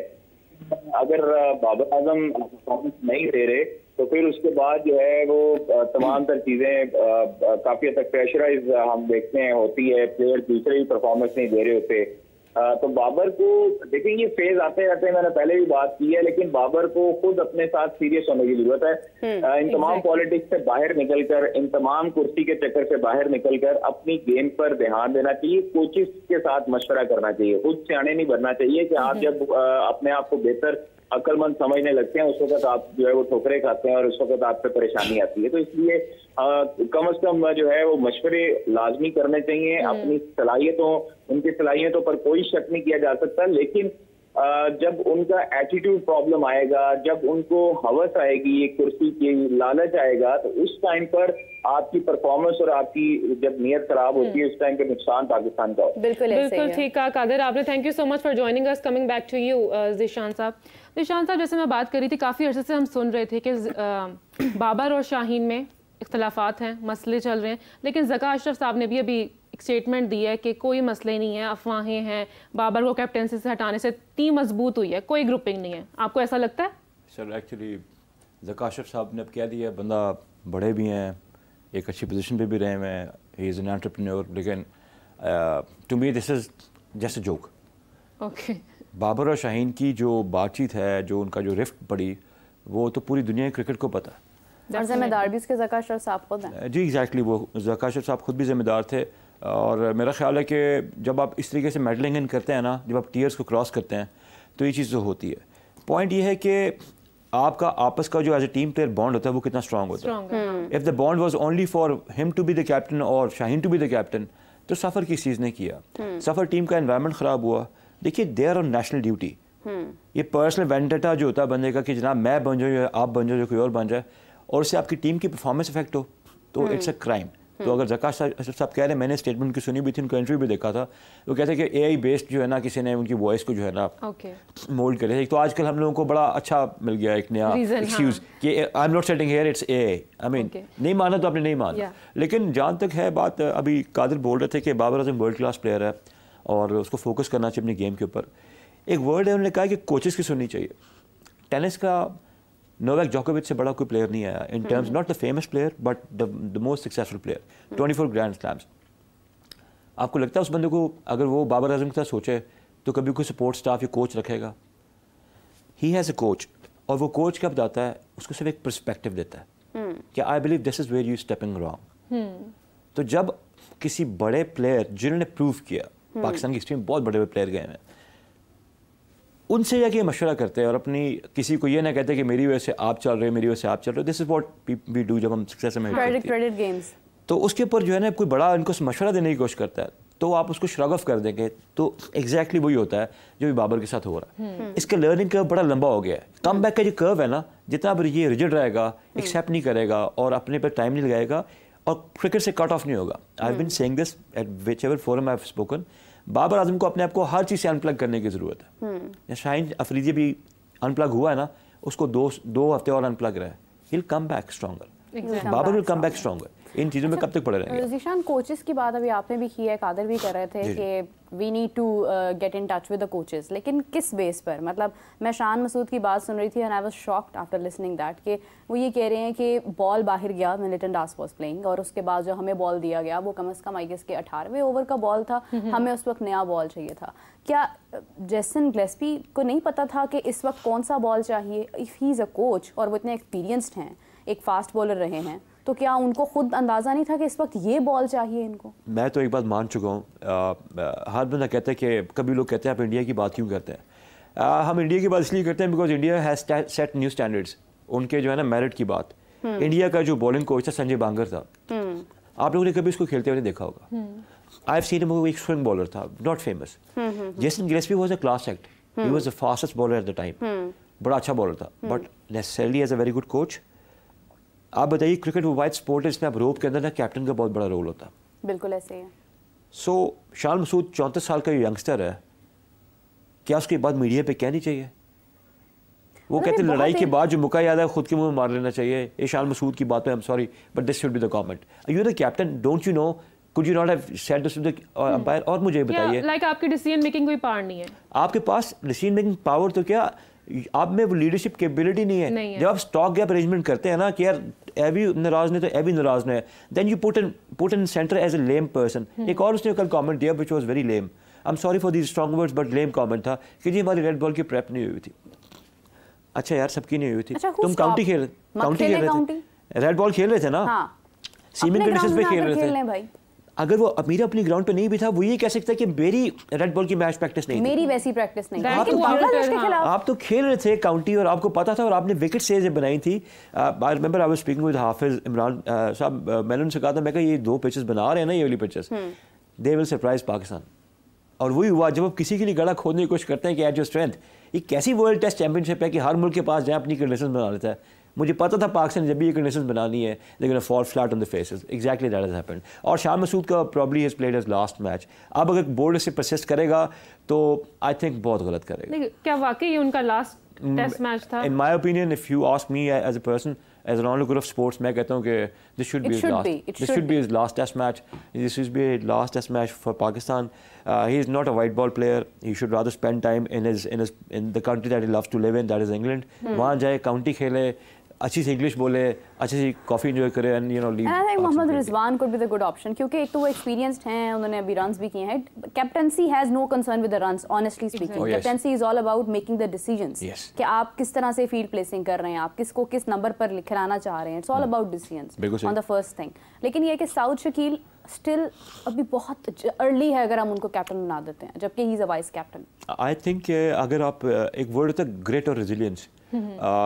अगर बाबर आजम परफॉर्मेंस नहीं दे रहे तो फिर उसके बाद जो है वो तमाम तर चीजें काफी हद तक प्रेशराइज हम देखते हैं होती है, प्लेयर दूसरे ही परफॉर्मेंस नहीं दे रहे होते तो बाबर को देखिए, ये फेज आते रहते मैंने पहले भी बात की है, लेकिन बाबर को खुद अपने साथ सीरियस होने की जरूरत है। इन तमाम पॉलिटिक्स से बाहर निकलकर, इन तमाम कुर्सी के चक्कर से बाहर निकलकर अपनी गेम पर ध्यान देना चाहिए, कोचेस के साथ मशवरा करना चाहिए। खुद सियाने नहीं बनना चाहिए कि आप जब अपने आप को बेहतर अक्लमंद समझने लगते हैं उस वक्त आप जो है वो ठोकरे खाते हैं और उस वक्त आप पे परेशानी आती है। तो इसलिए कम से कम जो है वो मशवरे लाजमी करने चाहिए। अपनी सलाहियतों, उनकी सलाहियतों पर कोई शक नहीं किया जा सकता, लेकिन जब उनका एटीट्यूड प्रॉब्लम आएगा, जब उनको हवस आएगी, एक कुर्सी की लालच आएगा, तो उस टाइम पर आपकी परफॉर्मेंस और आपकी जब नीयत खराब होती है उस टाइम का नुकसान पाकिस्तान का होता है। बिल्कुल ठीक कहा कादिर आपने। Thank you so much for joining us. Coming back to you Zeeshan साहब। ज़ीशान साहब, जैसे मैं बात कर रही थी, काफ़ी अर्से से हम सुन रहे थे कि बाबर और शाहीन में इख्तलाफात हैं, मसले चल रहे हैं, लेकिन ज़का अशरफ साहब ने भी अभी एक स्टेटमेंट दी है कि कोई मसले नहीं है, अफवाहें हैं, बाबर को कैप्टनसी से हटाने से टीम मजबूत हुई है, कोई ग्रुपिंग नहीं है। आपको ऐसा लगता है? सर एक्चुअली ज़का अशरफ साहब ने अब कह दिया, बंदा बड़े भी हैं, एक अच्छी पोजीशन पे भी रहे हुए हैं, ही इज़ एन एंटरप्रेन्योर, लेकिन to me this is just a joke. Okay. Babar और शाहीन की जो बातचीत है, जो उनका जो रिफ्ट पड़ी, वो तो पूरी दुनिया के क्रिकेट को पता है। और जिम्मेदार भी उसके ज़का अशरफ साहब खुद हैं। जी एग्जैक्टली, वो ज़का अशरफ साहब खुद भी जिम्मेदार थे। और मेरा ख्याल है कि जब आप इस तरीके से मेडलिंग इन करते हैं ना, जब आप टीयर्स को क्रॉस करते हैं, तो ये चीज़ तो होती है। पॉइंट ये है कि आपका आपस का जो as a team player bond होता है वो कितना स्ट्रांग होता है। If the bond was only for him to be the captain और Shaheen to be the captain, तो सफ़र किस चीज़ ने किया? सफ़र टीम का एनवायरनमेंट ख़राब हुआ। देखिए, they are on national duty. ये पर्सनल वेंडेटा जो होता है बंदे का कि जनाब मैं बन जाऊँ या आप बन जाओ या कोई और बन जाए, और उससे आपकी टीम की परफॉर्मेंस इफेक्ट हो, तो इट्स अ क्राइम। तो अगर ज़का अशरफ साहब कह रहे हैं, मैंने स्टेटमेंट की सुनी भी थी, उनका इंटरव्यू भी देखा था, वो कहते हैं कि AI बेस्ड जो है ना, किसी ने उनकी वॉइस को जो है ना मोल्ड करे। एक तो आजकल हम लोगों को बड़ा अच्छा मिल गया एक नया एक्सक्यूज़ कि I am not setting here, it's AI। I mean नहीं माना तो आपने नहीं माना। लेकिन जहाँ तक है बात, अभी कादिर बोल रहे थे कि Babar Azam world class player है और उसको फोकस करना चाहिए अपनी गेम के ऊपर। एक वर्ड है, उन्होंने कहा कि कोचेस की सुननी चाहिए। टेनिस का नोवाक जोकोविच से बड़ा कोई प्लेयर नहीं आया in terms, not the famous player but the most successful player, 24 grand slams. आपको लगता है उस बंदे को अगर वो बाबर आजम के साथ सोचे तो कभी कोई सपोर्ट स्टाफ या कोच रखेगा? ही हैज़ अ कोच, और वो कोच क्या बताता है, उसको सिर्फ एक पर्सपेक्टिव देता है कि I believe this is where you stepping wrong. तो जब किसी बड़े प्लेयर जिन्होंने प्रूव किया, पाकिस्तान की हिस्ट्री में बहुत बड़े बड़े प्लेयर गए हैं, उनसे जाके मशवरा करते हैं और अपनी किसी को ये ना कहते कि मेरी वजह से आप चल रहे हो, मेरी वजह से आप चल रहे हो। This is what we do जब हम सक्सेस में क्रेडिट गेम्स। तो उसके ऊपर जो है ना कोई बड़ा इनको मशवरा देने की कोशिश करता है, तो आप उसको श्रग ऑफ कर देंगे, तो एग्जैक्टली वही होता है जो भी बाबर के साथ हो रहा है। इसका लर्निंग कर्व बड़ा लंबा हो गया है। कम बैक का जो कर्व है ना, जितना अब ये रिजिड रहेगा, एक्सेप्ट नहीं करेगा और अपने पर टाइम नहीं लगाएगा और क्रिकेट से कट ऑफ नहीं होगा। I have been saying this at whichever forum I have spoken. Babar Azam को अपने आप को हर चीज़ से अनप्लग करने की ज़रूरत है। शाहीन अफरीदी भी अनप्लग हुआ है ना, उसको दो हफ्ते और अनप्लग रहा है, he will come back stronger. Babar will come back stronger. इन चीज़ों में कब तक पड़े रहेंगे? ज़ीशान, कोचेस की बात अभी आपने भी की है, कादिर भी कर रहे थे कि we need to get in touch with the coaches, लेकिन किस बेस पर? मतलब मैं शान मसूद की बात सुन रही थी and I was shocked after listening that कि वो ये कह रहे हैं कि बॉल बाहर गया, मिलिटन दास वाज प्लेइंग, और उसके बाद जो हमें बॉल दिया गया वो कम से कम आई गेस के 18वें ओवर का बॉल था, हमें उस वक्त नया बॉल चाहिए था। क्या जेसन गिलेस्पी को नहीं पता था कि इस वक्त कौन सा बॉल चाहिए? If he is a coach और वो इतने एक्सपीरियंस्ड हैं, एक फास्ट बॉलर रहे हैं, तो क्या उनको खुद अंदाज़ा नहीं था कि इस वक्त ये बॉल चाहिए इनको? मैं तो एक बात मान चुका हूँ, हर बंदा कहता है कि कभी लोग कहते हैं आप इंडिया की बात क्यों करते हैं। हम इंडिया की बात इसलिए करते हैं because India has set new standards. उनके जो है ना मेरिट की बात, इंडिया का जो बॉलिंग कोच था संजय बांगर था, आप लोगों ने कभी उसको खेलते हुए देखा होगा। आई हैव सीन हिम, वो एक स्विंग बॉलर था, not famous. Jason Gillespie was a class act, he was the fastest bowler at the time, बड़ा अच्छा बॉलर था, but necessarily as a very good coach. आप बताइए, क्रिकेट वो wide sport है, इसमें आप रोप के अंदर ना कैप्टन का बहुत बड़ा रोल होता है। बिल्कुल ऐसे ही है। सो शान मसूद 34 साल का यंगस्टर है, क्या उसके बाद मीडिया पे कहनी चाहिए? वो कहते हैं लड़ाई के बाद जो मौका याद है खुद के मुंह में मार लेना चाहिए। ये शान मसूद की बात है, I am sorry but this should be the comment. You are the captain, don't you know, could you not have said this to the umpire? और मुझे बताइए, लाइक आपकी डिसीजन मेकिंग कोई पावर नहीं है आपके पास? डिसीजन मेकिंग पावर तो क्या, आप में वो लीडरशिप कैपेबिलिटी नहीं है। जब आप स्टॉक गैप अरेंजमेंट करते हैं ना कि यार एबी नाराज नहीं तो एबी नाराज नहीं है, then you put in centre as a lame person. एक और उसने कल कमेंट दिया which was very lame, I am sorry for the strong words but lame comment था कि जी हमारी रेड बॉल की प्रेप नहीं हुई थी। अच्छा यार सबकी नहीं हुई थी। तुम काउंटी खेल रहे थे, रेड बॉल खेल रहे थे ना, सीमिंग कंडीशंस पे खेल रहे थे। अगर वो मेरे अपनी ग्राउंड पे नहीं भी था वो ये कह सकता है कि मेरी रेड बॉल की मैच प्रैक्टिस नहीं थी, मेरी वैसी प्रैक्टिस नहीं। आप तो खेल रहे थे काउंटी और आपको पता था और आपने विकेट सेव बनाई थी। I remember I was speaking with Hafeez Imran साहब, मैंने उनसे कहा था, मैं कहा ये 2 पिचेस बना रहे हैं ना ये वाली pitches, they will surprise Pakistan. और वही हुआ जब आप किसी के लिए गड़ा खोदने की कोशिश करते हैं कि एट योर स्ट्रेंथ। ये कैसी वर्ल्ड टेस्ट चैंपियनशिप है कि हर मुल्क के पास जाए अपनी कंडीशन बना लेता है। मुझे पता था पाकिस्तान जब भी ये कंडीशन बनानी है लेकिन fall flat on the faces, exactly that has happened. और शान मसूद का probably has played his last match. अब अगर बोर्ड से परसिस्ट करेगा तो आई थिंक बहुत गलत करेगा। क्या वाकई उनका लास्ट टेस्ट मैच था? In my opinion, if you ask me as a person, as an onlooker of sports, मैं कहता हूँ कि this should be his last test match. This should be his last test match for Pakistan. He is not a white ball player. He should rather spend time in the country that he loves to live in, that is England. वहाँ जाए, county खेले, अच्छी सी English बोले, अच्छी सी coffee enjoy करे and you know leave. I think Mohammad Rizwan could be the good option क्योंकि एक तो वो एक्सपीरियंस्ड हैं, उन्होंने अभी रन्स भी किए हैं। Captaincy has no concern with the runs, honestly speaking. Captaincy is all about making the decisions कि आप किस तरह से फील्ड प्लेसिंग कर रहे हैं, आप किसको किस नंबर पर खिलाना चाह रहे हैं। It's all about decisions on the first thing. लेकिन ये कि साउथ शकील स्टिल अभी बहुत अर्ली है अगर हम उनको कैप्टन बना देते हैं, जबकि he is a vice captain. I think अगर आप एक वर्ड होता है ग्रेट और रेजिलियंस,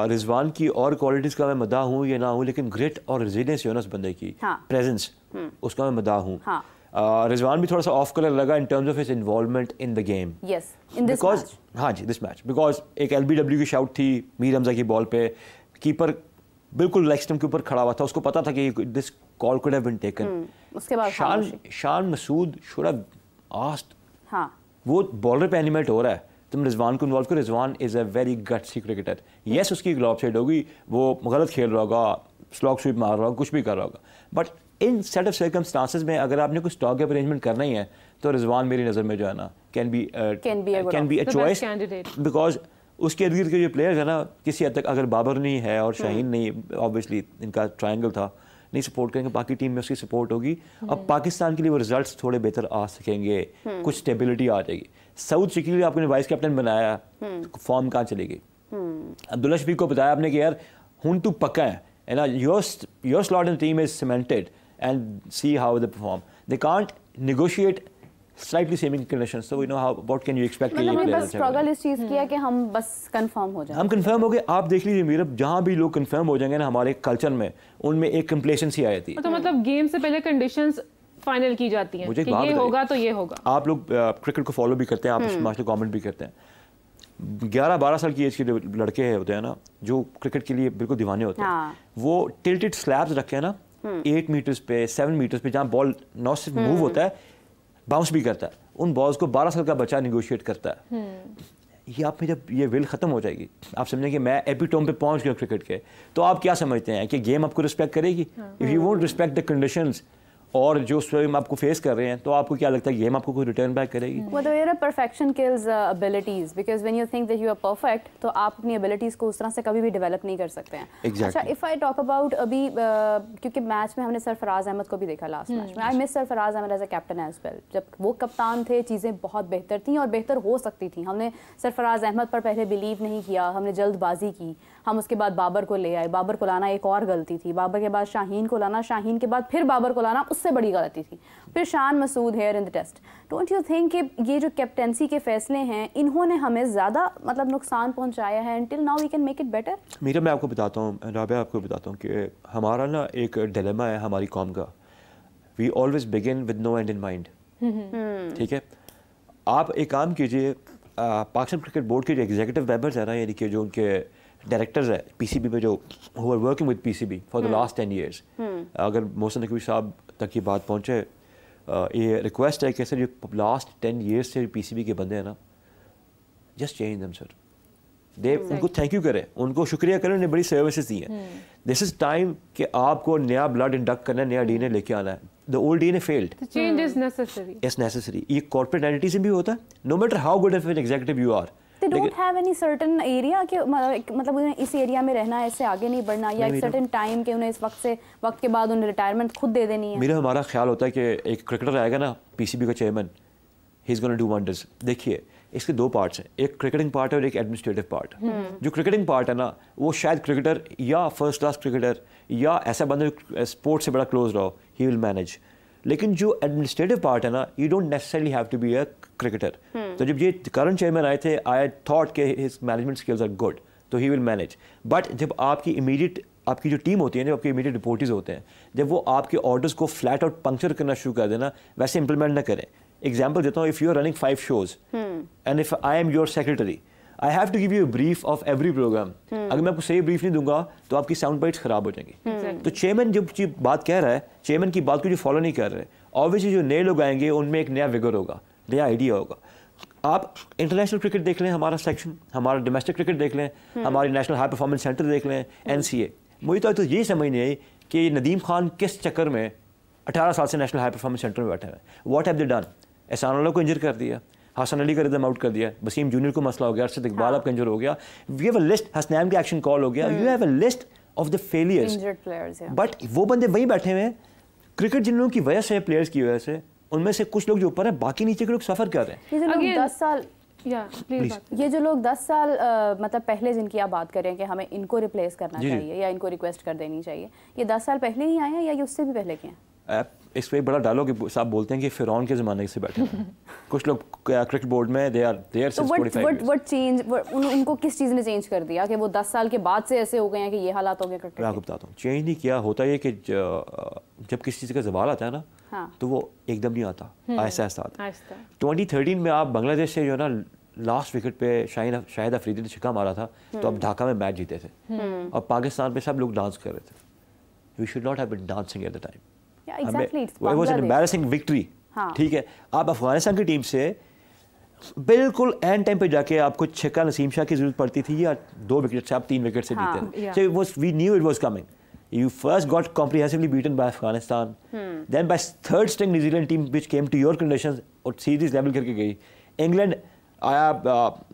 रिजवान की और क्वालिटीज़ का मैं मदाह हूँ या ना हूँ, लेकिन ग्रेट और रेजिलियंस है ना उस बंदे की, प्रेजेंस, उसका मैं मदाह हूँ। रिजवान भी थोड़ा सा ऑफ कलर लगा in terms of his involvement in the game. Yes, in this match. हाँ जी, दिस मैच बिकॉज एक LBW की शाउट थी मीर हमजा की बॉल पे, कीपर बिल्कुल लेग स्टंप के ऊपर खड़ा हुआ था, उसको पता था कि this call could have been taken. उसके बाद Shan Masood should have asked. हाँ, वो बॉलर पे एनिमेट हो रहा है, तुम रिजवान को इन्वॉल्व करो। Rizwan is a very gutsy cricketer. Yes, उसकी ग्लॉब साइड होगी, वो गलत खेल रहा होगा, स्लॉग स्वीप मार रहा होगा, कुछ भी कर रहा होगा, but in set of circumstances में अगर आपने कुछ स्टॉक अप अरेंजमेंट करना ही है तो रिजवान मेरी नज़र में जो है ना can be a choice, because उसके इर्द गिर्द के जो प्लेयर्स है ना किसी हद तक, अगर बाबर नहीं है और शाहीन नहीं, ऑब्वियसली इनका ट्रायंगल था, नहीं सपोर्ट करेंगे, बाकी टीम में उसकी सपोर्ट होगी। अब पाकिस्तान के लिए वो रिजल्ट्स थोड़े बेहतर आ सकेंगे, कुछ स्टेबिलिटी आ जाएगी। साउथ शकील के लिए आपने वाइस कैप्टन बनाया, फॉर्म कहाँ चलेगी? अब्दुल्ला शफीक को बताया आपने कि यार हुन तू पक्का है ना, your slot in team is cemented and see how they perform. They can't negotiate slightly same conditions, so we know how what can you expect के लिए बस स्ट्रगल इस चीज़ की है कि हम बस कंफर्म हो जाएं। हम कंफर्म हो गए। आप देख लीजिए मीरा, जहाँ भी लोग कंफर्म हो जाएंगे ना हमारे कल्चर में, उनमें एक कंप्लेसेंसी आ जाती है। तो मतलब गेम से पहले कंडीशंस फाइनल की जाती हैं कि ये होगा तो ये होगा। आप लोग क्रिकेट को फॉलो भी करते हैं, आप मास्टर कमेंट भी करते हैं। 11-12 साल की एज के लड़के होते हैं ना जो क्रिकेट के लिए बिल्कुल दीवाने होते हैं, वो टिल्टेड स्लैब्स रखे हैं ना 8 मीटर्स पे 7 मीटर्स पे, जहाँ बॉल नॉट सिर्फ मूव होता है बाउंस भी करता है, उन बॉल्स को 12 साल का बच्चा निगोशिएट करता है। ये आप में जब ये विल ख़त्म हो जाएगी, आप समझें कि मैं एपिटोम पे पहुंच गया क्रिकेट के, तो आप क्या समझते हैं कि गेम आपको रिस्पेक्ट करेगी? If you won't respect the conditions और जो स्वयं आपको फेस कर रहे हैं, तो आपको क्या लगता है गेम आपको कोई रिटर्न बैक करेगी? मतलब perfection kills abilities, because when you think that you are perfect तो आप अपनी एबिलिटीज को उस तरह से कभी भी डेवलप नहीं कर सकते हैं। अच्छा, इफ आई टॉक अबाउट अभी क्योंकि मैच में हमने सरफराज अहमद को भी देखा लास्ट मैच में, I miss Sarfaraz Ahmed as a captain as well. जब वो कप्तान थे चीज़ें बहुत बेहतर थी और बेहतर हो सकती थी। हमने सरफराज अहमद पर पहले बिलीव नहीं किया, हमने जल्दबाजी की, हम उसके बाद बाबर को ले आए, बाबर को लाना एक और गलती थी, बाबर के बाद शाहीन को लाना, शाहीन के बाद फिर बाबर को लाना उससे बड़ी गलती थी, फिर Shan Masood here in the test. Don't you think कि ये जो कैप्टेंसी के फैसले हैं इन्होंने हमें ज़्यादा मतलब नुकसान पहुंचाया है? until now we can make it better? Meera, मैं आपको बताता हूँ, राबिया आपको बताता हूँ कि हमारा ना एक डिलेमा है हमारी कौम का, we always begin with no end in mind. ठीक है, आप एक काम कीजिए, पाकिस्तान क्रिकेट बोर्ड के जो एग्जीक्यूटिव मेंबर्स हैं ना, यानी कि जो उनके डायरेक्टर्स है PCB में, जो who are working with PCB for the last 10 years, अगर मोहसिन नकवी साहब तक ये बात पहुँचे, ये रिक्वेस्ट है कि सर जो लास्ट 10 years से PCB के बंदे हैं ना, जस्ट चेंज देम सर। दे उनको थैंक यू करें, उनको शुक्रिया करें, उन्हें बड़ी सर्विसेज दी हैं। दिस इज टाइम कि आपको नया ब्लड इंडक्ट करना है, नया DNA लेके आना है। The old DNA failed, change is necessary. It's necessary. ये कॉर्पोरेट एंटिटीज में भी होता है, no matter how good of an executive you are, they don't have any certain area कि मतलब उन्हें इस एरिया में रहना है, इससे आगे नहीं बढ़ना, या एक certain time के उन्हें इस वक्त के बाद उन्हें रिटायरमेंट खुद दे देनी है। मेरा हमारा ख्याल होता है कि एक क्रिकेटर आएगा ना PCB का chairman, he is gonna do wonders. देखिए इसके दो पार्ट्स हैं, एक क्रिकेटिंग पार्ट है और एक एडमिनिस्ट्रेटिव पार्ट। जो क्रिकेटिंग पार्ट है ना वो शायद क्रिकेटर या फर्स्ट क्लास क्रिकेटर या ऐसा बंदा स्पोर्ट्स से बड़ा क्लोज रहो, ही विल मैनेज। लेकिन जो एडमिनिस्ट्रेटिव पार्ट है ना, you don't necessarily have to be a cricketer. तो जब ये करंट चेयरमैन आए थे, आई थॉट के his management skills are good, तो ही विल मैनेज। बट जब आपकी इमीडिएट आपकी जो टीम होती है, जब आपके इमीडिएट रिपोर्टर्स होते हैं, जब वो आपके ऑर्डर्स को फ्लैट आउट पंक्चर करना शुरू कर देना, वैसे इंप्लीमेंट ना करें। एग्जाम्पल देता हूँ, if you are running 5 shows and if I am your secretary, I have to give you brief of every programme. अगर मैं आपको सही ब्रीफ नहीं दूंगा तो आपकी साउंड बाइट्स खराब हो जाएंगी। तो चेयरमैन जब बात कह रहा है, चेयरमैन की बात को जो फॉलो नहीं कर रहे, ऑब्वियसली जो नए लोग आएंगे उनमें एक नया विगर होगा, नया आइडिया होगा। आप इंटरनेशनल क्रिकेट देख लें, हमारा सेक्शन, हमारा डोमेस्टिक क्रिकेट देख लें, हमारी नेशनल हाई परफॉर्मेंस सेंटर देख लें, NCA। मुझे तो ये समझ नहीं आई कि नदीम खान किस चक्कर में 18 साल से नेशनल हाई परफॉर्मेंस सेंटर में बैठे हुए हैं। What have they done? एहसान अल्लाह को इंजर कर दिया, हसन अली का रिदम आउट कर दिया, वसीम जूनियर को मसला हो गया, अरशद इकबाल आपका इंजर हो गया, we have a list, Hasnain का एक्शन कॉल हो गया, you have a list of the failures. But वो बंदे वहीं बैठे हुए हैं। क्रिकेट जिन लोगों की वजह से, प्लेयर्स की वजह से, उनमें से कुछ लोग जो ऊपर है, बाकी नीचे के लोग सफ़र कर रहे हैं। ये जो लोग 10 साल Please. ये जो लोग 10 साल मतलब पहले जिनकी आप बात कर रहे हैं कि हमें इनको रिप्लेस करना चाहिए या इनको रिक्वेस्ट कर देनी चाहिए, ये 10 साल पहले ही आए हैं या ये उससे भी पहले के हैं? इस पर बड़ा डायलॉग साहब बोलते हैं कि फिरौन के ज़माने से बैठे हैं। कुछ लोग क्रिकेट बोर्ड में they are since 45 years। What change, उनको किस चीज़ ने चेंज कर दिया कि वो 10 साल के बाद से ऐसे हो गए हैं कि ये हालात हो गए क्रिकेट? मैं आपको बताता हूँ, चेंज नहीं किया। होता ये कि जब किसी चीज़ का ज़वाल आता है ना, तो वो एकदम नहीं आता, ऐसा आता है। 2013 में आप बांग्लादेश से जो है ना लास्ट विकेट पे शाहिद अफरीदी ने छक्का मारा था, तो आप ढाका में मैच जीते थे और पाकिस्तान पे सब लोग डांस कर रहे थे। We should not have been dancing at the time. It was an embarrassing victory. ठीक है, आप अफगानिस्तान की टीम से बिल्कुल एंड टाइम पे जाके आपको छक्का नसीम शाह की जरूरत पड़ती थी या 2 विकेट से आप 3 विकेट से जीते थे। So it was, we knew it was coming. You first got comprehensively beaten by Afghanistan, then by third string New Zealand team which came to your conditions और सीरीज लेवल करके गई। England आया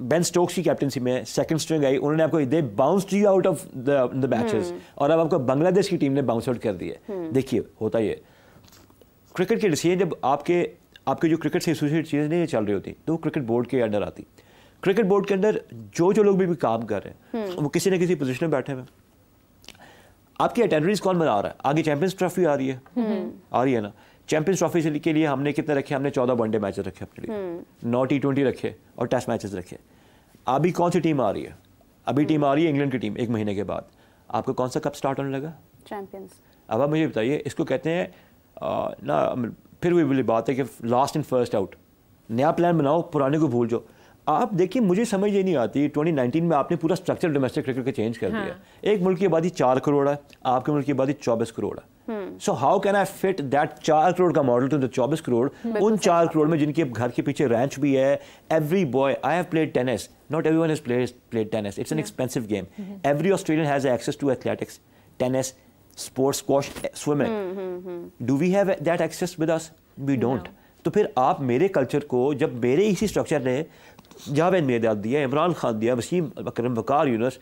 Ben Stokes की captaincy में, second string आई, उन्होंने आपको they bounced you out of the matches, और अब आपको बांग्लादेश की टीम ने बाउंस आउट कर दिया। देखिए होता ये क्रिकेट के डिसीजन जब आपके जो क्रिकेट से एसोसिएटेड चीज़ें नहीं चल रही होती, तो वो क्रिकेट बोर्ड के अंडर आती। क्रिकेट बोर्ड के अंदर जो लोग भी काम कर रहे हैं वो किसी न किसी पोजीशन में बैठे हुए। आपकी अटेंडरीज कौन बना रहा है? आगे चैंपियंस ट्रॉफी आ रही है ना। चैंपियंस ट्रॉफी के लिए हमने कितने रखे? हमने 14 वनडे मैचेस रखे अपने लिए, 9 T20 रखे और टेस्ट मैचेस रखे। अभी कौन सी टीम आ रही है? अभी टीम आ रही है इंग्लैंड की टीम, 1 महीने के बाद। आपको कौन सा कप स्टार्ट होने लगा? चैंपियंस। अब आप मुझे बताइए, इसको कहते हैं ना, फिर वही वाली बात है कि लास्ट इन फर्स्ट आउट। नया प्लान बनाओ, पुराने को भूल जाओ। आप देखिए, मुझे समझ ये नहीं आती, 2019 में आपने पूरा स्ट्रक्चर डोमेस्टिक क्रिकेट का चेंज कर दिया। एक मुल्क की आबादी 4 करोड़ है, आपके मुल्क की आबादी 24 करोड़ है। So how can I fit that 4 crore का मॉडल टू द 24 करोड़? उन 4 करोड़ में जिनके घर के पीछे रैंच भी है, every boy, I have played tennis, not everyone has played tennis, it's an expensive game. Every Australian has access to athletics, tennis, sports, squash, swimming. Do we have that access with us? We don't. तो फिर आप मेरे culture को, जब मेरे इसी structure ने जावेद मेहदाद दिया, इमरान खान दिया, वसीम अकरम, वकार यूनुस,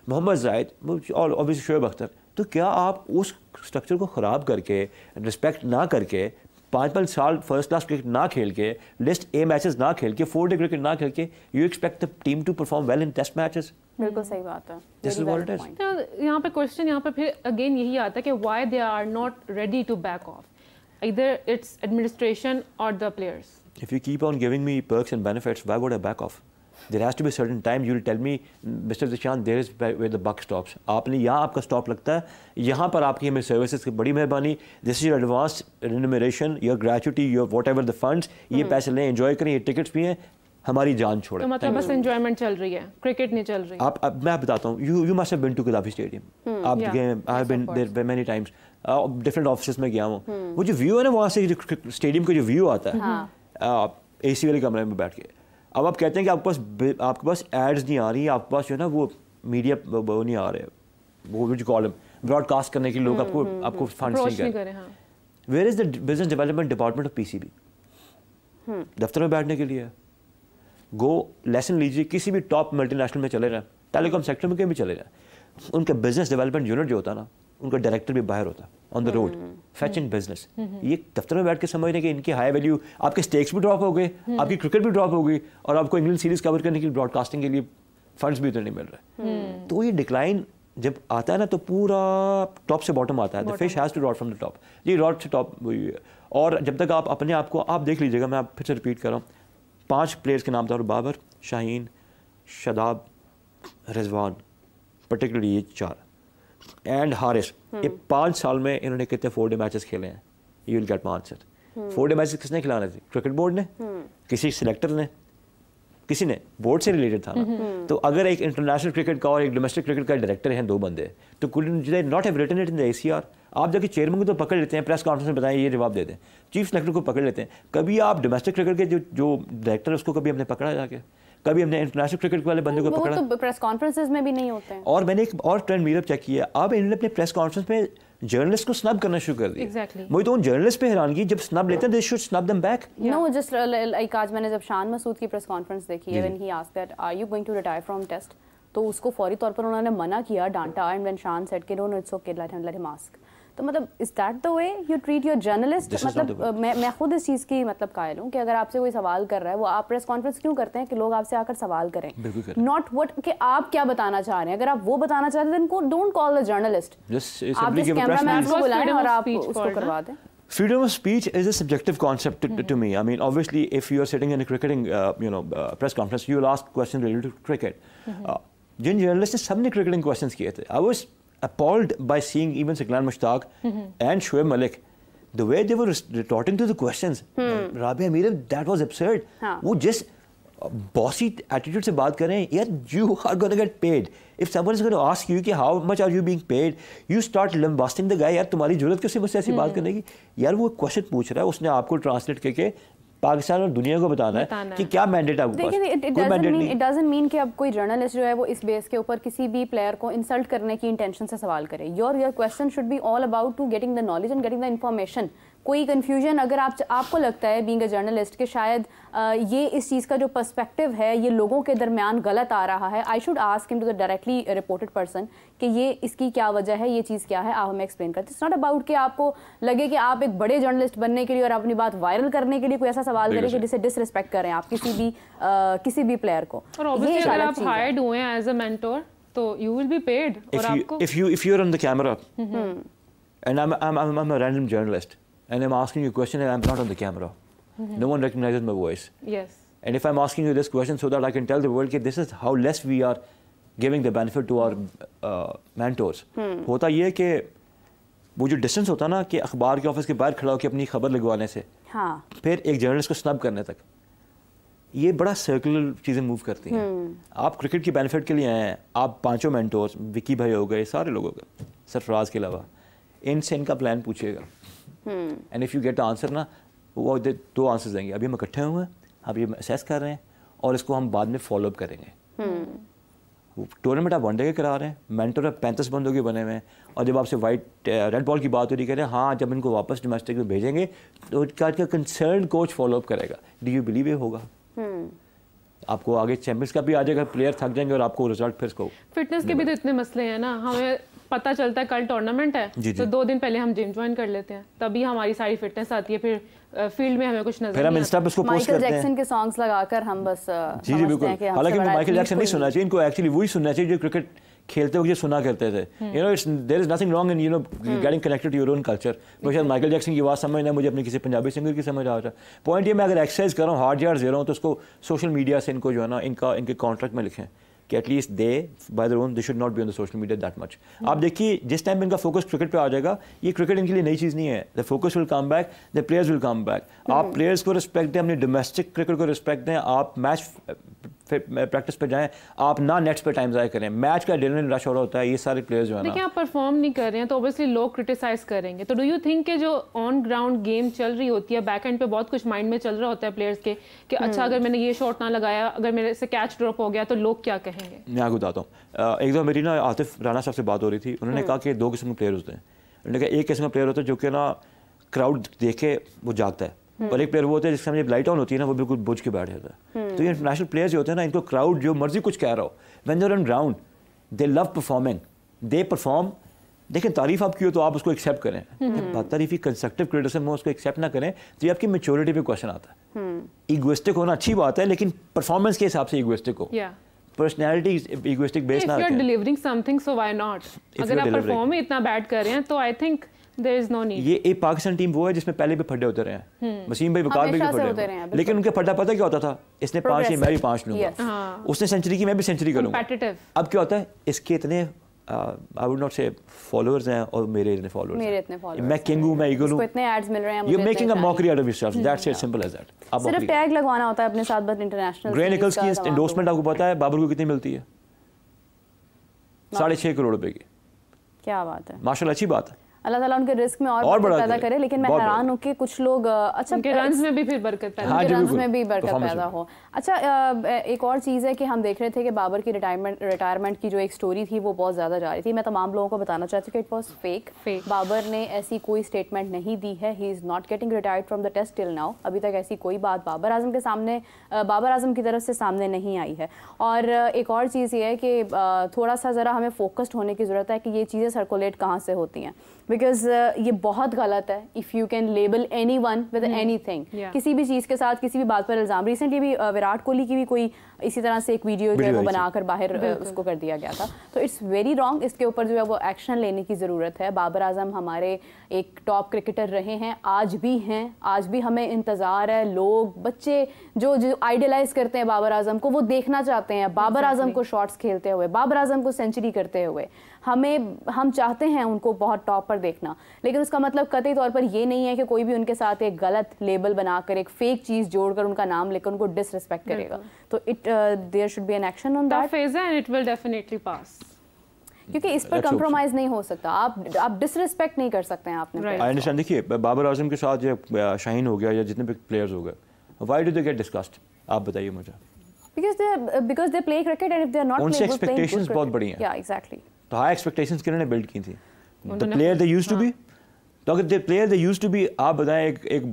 मोहम्मद जायद और ऑब्वियसली शोएब अख्तर, तो क्या आप उस स्ट्रक्चर को ख़राब करके, रिस्पेक्ट ना करके, 5-5 साल फर्स्ट क्लास क्रिकेट ना खेल के, लिस्ट ए मैचेस ना खेल के, 4-डे क्रिकेट ना खेल के, you expect the team to perform well in test matches? बिल्कुल सही बात है। This is what it is. यहाँ पे क्वेश्चन, यहाँ पे फिर अगेन यही आता है कि why they are not ready to back off, either it's administration or the players. If you keep on giving me perks and benefits, why would I back off? There has to be a certain time you'll tell me, Mr. Zishan, there is where the buck stops. आपने यहाँ आपका stop लगता है, यहाँ पर आपकी हमें services की बड़ी मेहरबानी, this is your advance remuneration, your gratuity, your what ever the funds, ये पैसे लें, एंजॉय करें, ये टिकट्स भी हैं, हमारी जान छोड़े। तो मतलब बस एंजॉयमेंट चल रही है, क्रिकेट नहीं चल रही। अब मैं बताता हूँ, you must have been to Gaddafi stadium. आप गए, I have been there many times, different offices में गया हूँ। वो जो व्यू है ना वहाँ से, स्टेडियम का जो व्यू आता है AC वाले कमरे में बैठ के, अब आप कहते हैं कि आपके पास एड्स नहीं आ रही, आपके पास जो है ना वो मीडिया वो नहीं आ रहे, वो जो कॉलम ब्रॉडकास्ट करने के लोग आपको फंड्स नहीं कर रहे। Where is the business development department of PCB? दफ्तर में बैठने के लिए गो लेसन लीजिए, किसी भी टॉप मल्टीनेशनल में चले जाए, टेलीकॉम सेक्टर में कहीं भी चले जाए, उनका बिजनेस डेवलपमेंट यूनिट जो होता है ना, उनका डायरेक्टर भी बाहर होता ऑन द रोड फैचिंग बिजनेस। ये दफ्तर में बैठ के समझने कि इनकी हाई वैल्यू, आपके स्टेक्स भी ड्रॉप हो गए, आपकी क्रिकेट भी ड्रॉप हो गई, और आपको इंग्लैंड सीरीज कवर करने के लिए ब्रॉडकास्टिंग के लिए फंड्स भी उतने नहीं मिल रहे। तो ये डिक्लाइन जब आता है ना तो पूरा टॉप से बॉटम आता है। The fish has to rot from the top, ये रॉट से टॉप हुई है। और जब तक आप अपने आप को आप देख लीजिएगा, मैं आप फिर से रिपीट कर रहा हूँ, 5 प्लेयर्स के नाम था, और बाबर, शाहीन, शादाब, रिजवान, पर्टिकुलरली ये 4 एंड हारिस, ये 5 साल में इन्होंने कितने 4-डे मैचेस खेले हैं? You will get my answer. 4-डे मैचेस किसने खिलाने थे? क्रिकेट बोर्ड ने, किसी सिलेक्टर ने, किसी ने, बोर्ड से रिलेटेड था ना। तो अगर एक इंटरनेशनल क्रिकेट का और एक डोमेस्टिक क्रिकेट का डायरेक्टर हैं 2 बंदे, तो could they not have written it in the ACR? आप जाके चेयरमैन को तो पकड़ लेते हैं, प्रेस कॉन्फ्रेंस में बताएं, ये जवाब दे दें, चीफ सेलेक्टर को पकड़ लेते हैं। कभी आप डोमेस्टिक क्रिकेट के जो डायरेक्टर है उसको कभी हमने पकड़ा जाके? कभी हमने इंटरनेशनल क्रिकेट वाले बंदे को पकड़ा? तो प्रेस कॉन्फ्रेंसेस में भी नहीं होते हैं। और मैंने एक और ट्रेंड मीरअप चेक किया, अब इन्होंने अपने प्रेस कॉन्फ्रेंस में जर्नलिस्ट को स्नब करना शुरू कर दिया। Exactly. मुझे तो उन जर्नलिस्ट पे हैरानगी, जब स्नब लेते हैं they should snub them back. Know just like आज मैंने जब शान मसूद की प्रेस कॉन्फ्रेंस देखी है, when he asked that are you going to retire from test, तो उसको फौरी तौर पर उन्होंने मना किया, डांटा, एंड व्हेन शान सेड कि no it's okay, let him ask. तो मतलब is that the way you treat your journalist? मतलब मैं खुद इस चीज़ की मतलब कायल हूँ कि अगर आपसे कोई सवाल कर रहा है, वो आप प्रेस कॉन्फ्रेंस क्यों करते हैं कि लोग आपसे आकर सवाल करें, नॉट व्हाट कि आप क्या बताना चाह रहे हैं। अगर आप वो बताना चाहते हैं then don't call the journalist, आप जिस कैमरामैन को बुलाएं और आप उसको करवा दें। Freedom of speech is a subjective concept to me. I mean, obviously, if you are sitting in a cricketing, press conference, you will ask questions related to cricket. Jin journalists ने सबने cricketing questions किए थे, I was appalled by seeing even Siqlan Mushtaq and Shoaib Malik, the way they were retorting to the questions. Rabia Amirov, that was absurd. वो just bossy attitude से बात कर रहे हैं, यार you are going to get paid. If someone is going to ask you कि how much are you being paid, you start lambasting the guy, यार तुम्हारी जरूरत किसी मुझसे ऐसी बात करने की? यार वो क्वेश्चन पूछ रहा है, उसने आपको ट्रांसलेट करके पाकिस्तान और दुनिया को बताना है कि क्या मैंडेट है आपके पास। कोई मैंडेट नहीं। इट डजंट मीन कि अब कोई जर्नलिस्ट जो है वो इस बेस के ऊपर किसी भी प्लेयर को इंसल्ट करने की इंटेंशन से सवाल करे। Your question should be all about to getting the knowledge and getting the information. कोई कंफ्यूजन अगर आपको लगता है बीइंग अ जर्नलिस्ट कि शायद ये इस चीज़ का जो पर्सपेक्टिव है ये लोगों के दरमियान गलत आ रहा है, I should ask him to the directly reported person कि ये इसकी क्या वजह है, ये चीज़ क्या है, आप हमें एक्सप्लेन करते। इट्स नॉट अबाउट कि आपको लगे कि आप एक बड़े जर्नलिस्ट बनने के लिए और अपनी बात वायरल करने के लिए कोई ऐसा सवाल करें कि जिसे डिसरिस्पेक्ट करें आप किसी भी प्लेयर को। और ऑब्वियसली अगर आप हायर्ड हुए हैं एज अ मेंटोर तो यू विल बी पेड। और आपको if you're on the camera and I'm a random journalist and I'm asking you a question and I'm not on the camera, no one recognizes my voice. Yes. And if I'm asking you this question so that I can tell the world that this is how less we are giving the benefit to our mentors. होता ये कि वो जो distance होता ना कि अखबार के ऑफिस के बाहर खड़ा होकर अपनी खबर लगवाने से फिर एक जर्नलिस्ट को स्नब करने तक, ये बड़ा सर्कुलर चीज़ें मूव करती हैं। आप क्रिकेट की बेनिफिट के लिए आए हैं, आप 5 मेंटोर्स, विकी भाई हो गए, सारे लोगों का, सरफराज के अलावा, इनसे इनका प्लान पूछिएगा and if you get answer ना, वो 2 आंसर्स देंगे, अभी हम इकट्ठे हुए हैं, अभी हम असेस कर रहे हैं और इसको हम बाद में फॉलो अप करेंगे। टूर्नामेंट आप वनडे के करा रहे हैं, मेंटर 35 बंदों के बने हुए हैं, और जब आपसे रेड बॉल की बात हो रही, कह रहे हैं हाँ जब इनको वापस डोमेस्टिक में भेजेंगे तो इसका कंसर्न कोच फॉलो अप करेगा। डू यू बिलीव ये होगा? आपको आगे चैंपियंस का भी आ जाएगा, प्लेयर थक जाएंगे और आपको रिजल्ट फिर इसको फिटनेस के भी तो इतने मसले हैं ना। हमें पता चलता है कल टूर्नामेंट है तो 2 दिन पहले हम जिम ज्वाइन कर लेते हैं, तभी हमारी सारी फिटनेस आती है, फिर फील्ड में हमें कुछ नजर फिर हम इंस्टा पे उसको पोस्ट करते हैं। माइकल जैक्सन के सॉन्ग्स लगाकर हम बस जी बिल्कुल। हालांकि माइकल जैक्सन नहीं सुनना चाहिए, इनको एक्चुअली वही सुनना चाहिए जो क्रिकेट खेलते वक्त सुना करते थे। You know it's there is nothing wrong in you know getting connected to your own culture. मुझे माइकल जैक्सन की आवाज़ समझना, मुझे अपने किसी पंजाबी सिंगर की समझ आ रहा है। पॉइंट ये, मैं अगर एक्सरसाइज कर रहा हूँ, हार्ड यार्ड्स दे रहा हूँ, तो उसको सोशल मीडिया से इनको जो है ना इनके कॉन्ट्रैक्ट में लिखें कि at least they bye their own they should not be on the social media that much. आप देखिए जिस टाइम इनका फोकस क्रिकेट पे आ जाएगा, ये क्रिकेट इनके लिए नई चीज़ नहीं है। The focus will come back, the players will come back. आप प्लेयर्स को रिस्पेक्ट दें, अपने डोमेस्टिक क्रिकेट को रिस्पेक्ट दें, आप मैच प्रैक्टिस पे जाएं, आप ना नेट्स पे टाइम ज़ाया करें। मैच का एड्रेनलिन रश हो रहा होता है, ये सारे प्लेयर्स जो है ना, देखिए आप परफॉर्म नहीं कर रहे हैं तो ऑब्वियसली लोग क्रिटिसाइज करेंगे। तो डू यू थिंक कि जो ऑन ग्राउंड गेम चल रही होती है, बैक एंड पे बहुत कुछ माइंड में चल रहा होता है प्लेयर्स के कि अच्छा अगर मैंने ये शॉट ना लगाया, अगर मेरे से कैच ड्रॉप हो गया तो लोग क्या कहेंगे? मैं आपको बताता हूँ। एक दो मेरी ना आतिफ राना साहब से बात हो रही थी, उन्होंने कहा कि 2 किस्म के प्लेयर होते हैं। उन्होंने कहा एक किस्म का प्लेयर होता है जो कि ना क्राउड देखे वो जागता है, और एक प्लेयर वो होता है जिसका जब लाइट ऑन होती है ना वो बिल्कुल बुझ के बैठ जाता है। तो ये इंटरनेशनल प्लेयर्स जो होते हैं ना, इनको क्राउड जो मर्जी कुछ कह रहा हो, when they are on ground they love performing, they perform देखें तारीफ आपकी हो तो आप उसको एक्सेप्ट करें, तारीफी कंस्ट्रक्टिव क्रिटिसिज्म हो उसको एक्सेप्ट ना करें तो ये आपकी मैच्योरिटी पे क्वेश्चन आता है। इगोइस्टिक होना अच्छी बात है लेकिन परफॉर्मेंस के हिसाब से इगोइस्टिक हो, पर्सनैलिटी इगोइस्टिक बेस ना रखें। Delivering something so why not, अगर आप परफॉर्म ही इतना बैड कर रहे हैं तो I think there is no need. ये एक पाकिस्तान टीम वो है जिसमें पहले भी फड्डे होते रहे हैं, वसीम भाई वकार भाई भी फड्डे हैं, लेकिन उनके फड्डा पता क्या होता था, इसने 5 मैं भी 5 लूंगा, उसने सेंचुरी की मैं भी सेंचुरी करूंगा। अब क्या होता है, इसके इतने आई वुड नॉट से फॉलोअर्स हैं और मेरे इतने फॉलोअर्स, मैं किंग हूं, मैं ईगल हूं, इतने एड्स मिल रहे हैं, you making a mockery out of yourself, that's it, simple as that. सिर्फ टैग लगवाना होता है अपने साथ, बस इंटरनेशनल। ग्रे निकल्स की एंडोर्समेंट आपको पता है बाबर को कितनी मिलती है? 6.5 करोड़ रुपए की। क्या बात है, माशाल्लाह, अच्छी बात है। अल्लाह ताला उनके रिस्क में और बरकत पैदा करे, लेकिन मैं हैरान हूँ कि कुछ लोग अच्छा उनके रन्स में भी फिर बरकत पैदा, उनके रन्स में भी बरकत पैदा हो। अच्छा एक और चीज़ है कि हम देख रहे थे कि बाबर की रिटायरमेंट की जो एक स्टोरी थी वो बहुत ज़्यादा जा रही थी। मैं तमाम लोगों को बताना चाहती हूँ कि इट वॉज फेक। बाबर ने ऐसी कोई स्टेटमेंट नहीं दी है, he is not getting retired from the test till now. अभी तक ऐसी कोई बात बाबर आजम के सामने, बाबर आजम की तरफ से सामने नहीं आई है। और एक और चीज़ ये है कि थोड़ा सा ज़रा हमें फोकस्ड होने की ज़रूरत है कि ये चीज़ें सर्कुलेट कहाँ से होती हैं, बिकॉज ये बहुत गलत है if you can label any one with anything, किसी भी चीज़ के साथ किसी भी बात पर इल्ज़ाम। रिसेंटली भी विराट कोहली की भी कोई इसी तरह से एक वीडियो जो है वो बनाकर बाहर उसको कर दिया गया था, तो इट्स वेरी रॉन्ग। इसके ऊपर जो है वो एक्शन लेने की ज़रूरत है। बाबर आजम हमारे एक टॉप क्रिकेटर रहे हैं, आज भी हैं, आज भी हमें इंतज़ार है, लोग बच्चे जो आइडियलाइज करते हैं बाबर आजम को, वो देखना चाहते हैं बाबर आजम को शॉट्स खेलते हुए, बाबर आजम को सेंचुरी करते हुए। हम चाहते हैं उनको बहुत टॉप पर देखना, लेकिन उसका मतलब कतई तौर पर ये नहीं है कि कोई भी उनके साथ एक गलत लेबल बनाकर एक फेक चीज़ जोड़कर उनका नाम लेकर उनको डिसरिस्पेक्ट करेगा। तो there should be an action on that phase and it will definitely pass, क्योंकि इस पर कंप्रोमाइज नहीं हो सकता। आप डिसरिस्पेक्ट नहीं कर सकते हैं आपने। I understand. देखिए बाबर आजम के साथ जो शाहीन हो गया या जितने भी प्लेयर्स हो गए, why do they get discussed? आप बताइए मुझे। because they play cricket and if they are not उनसे एक्सपेक्टेशंस बहुत बड़ी हैं। Yeah, exactly. तो हाई एक्सपेक्टेशंस किन्होंने बिल्ड की थी? The player they used to be. तो अगर the player they used to be, आप बताएं एक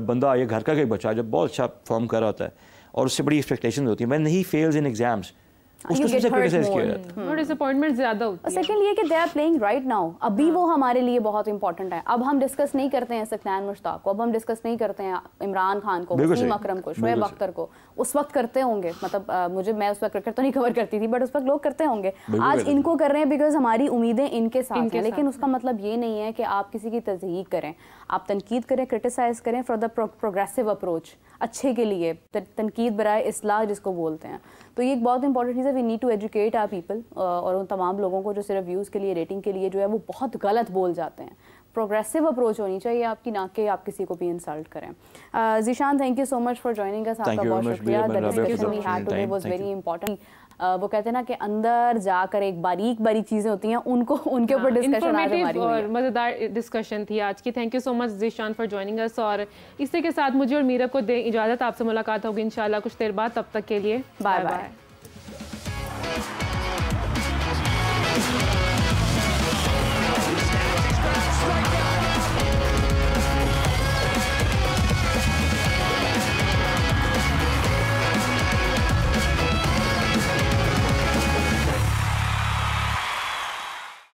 बंदा या घर का एक बच्चा जब बहुत अच्छा परफॉर्म कर रहा होता है और उससे बड़ी एक्सपेक्टेशंस होती है, when he fails in exams उसको सबसे क्रिटिसाइज किया जाता है, और डिसअपॉइंटमेंट ज्यादा होती है। सेकंड ये कि they are playing right now, अभी वो हमारे लिए बहुत इंपॉर्टेंट है। अब हम डिस्कस नहीं करते हैं सकनैन मुश्ताक को, अब हम डिस्कस नहीं करते हैं इमरान खान को, वसीम अकरम को, शोएब अख्तर को। उस वक्त करते होंगे, मतलब मैं उस वक्त क्रिकेट तो नहीं कवर करती थी, बट उस वक्त लोग करते होंगे। आज इनको कर रहे हैं बिकॉज हमारी उम्मीदें इनके साथ हैं, लेकिन उसका मतलब ये नहीं है कि आप किसी की तज़हीक करें। आप तनकीद करें, क्रिटिसाइज करें फॉर द प्रोग्रेसिव अप्रोच, अच्छे के लिए, तनकीद बराए इस्लाह जिसको बोलते हैं। तो ये एक बहुत इंपॉर्टेंट चीज़ है। We need to educate our people, और उन तमाम लोगों को जो सिर्फ व्यूज़ के लिए, रेटिंग के लिए जो है वो बहुत गलत बोल जाते हैं। प्रोग्रेसिव अप्रोच होनी चाहिए आपकी, ना कि आप किसी को भी इंसल्ट करें। Zeeshan, thank you so much for joining us. आपका बहुत शुक्रिया। The discussion we had today was very important. वो कहते हैं ना कि अंदर जाकर एक बारीक चीज़ें होती हैं, उनके ऊपर डिस्कशन आज हमारी हुई है। मज़ेदार डिस्कशन थी आज की। Thank you so much Zeeshan for joining अस। और इसी के साथ मुझे और मीरा को दें इजाज़त। आपसे मुलाकात होगी इंशाल्लाह कुछ देर बाद, तब तक के लिए बाय बाय।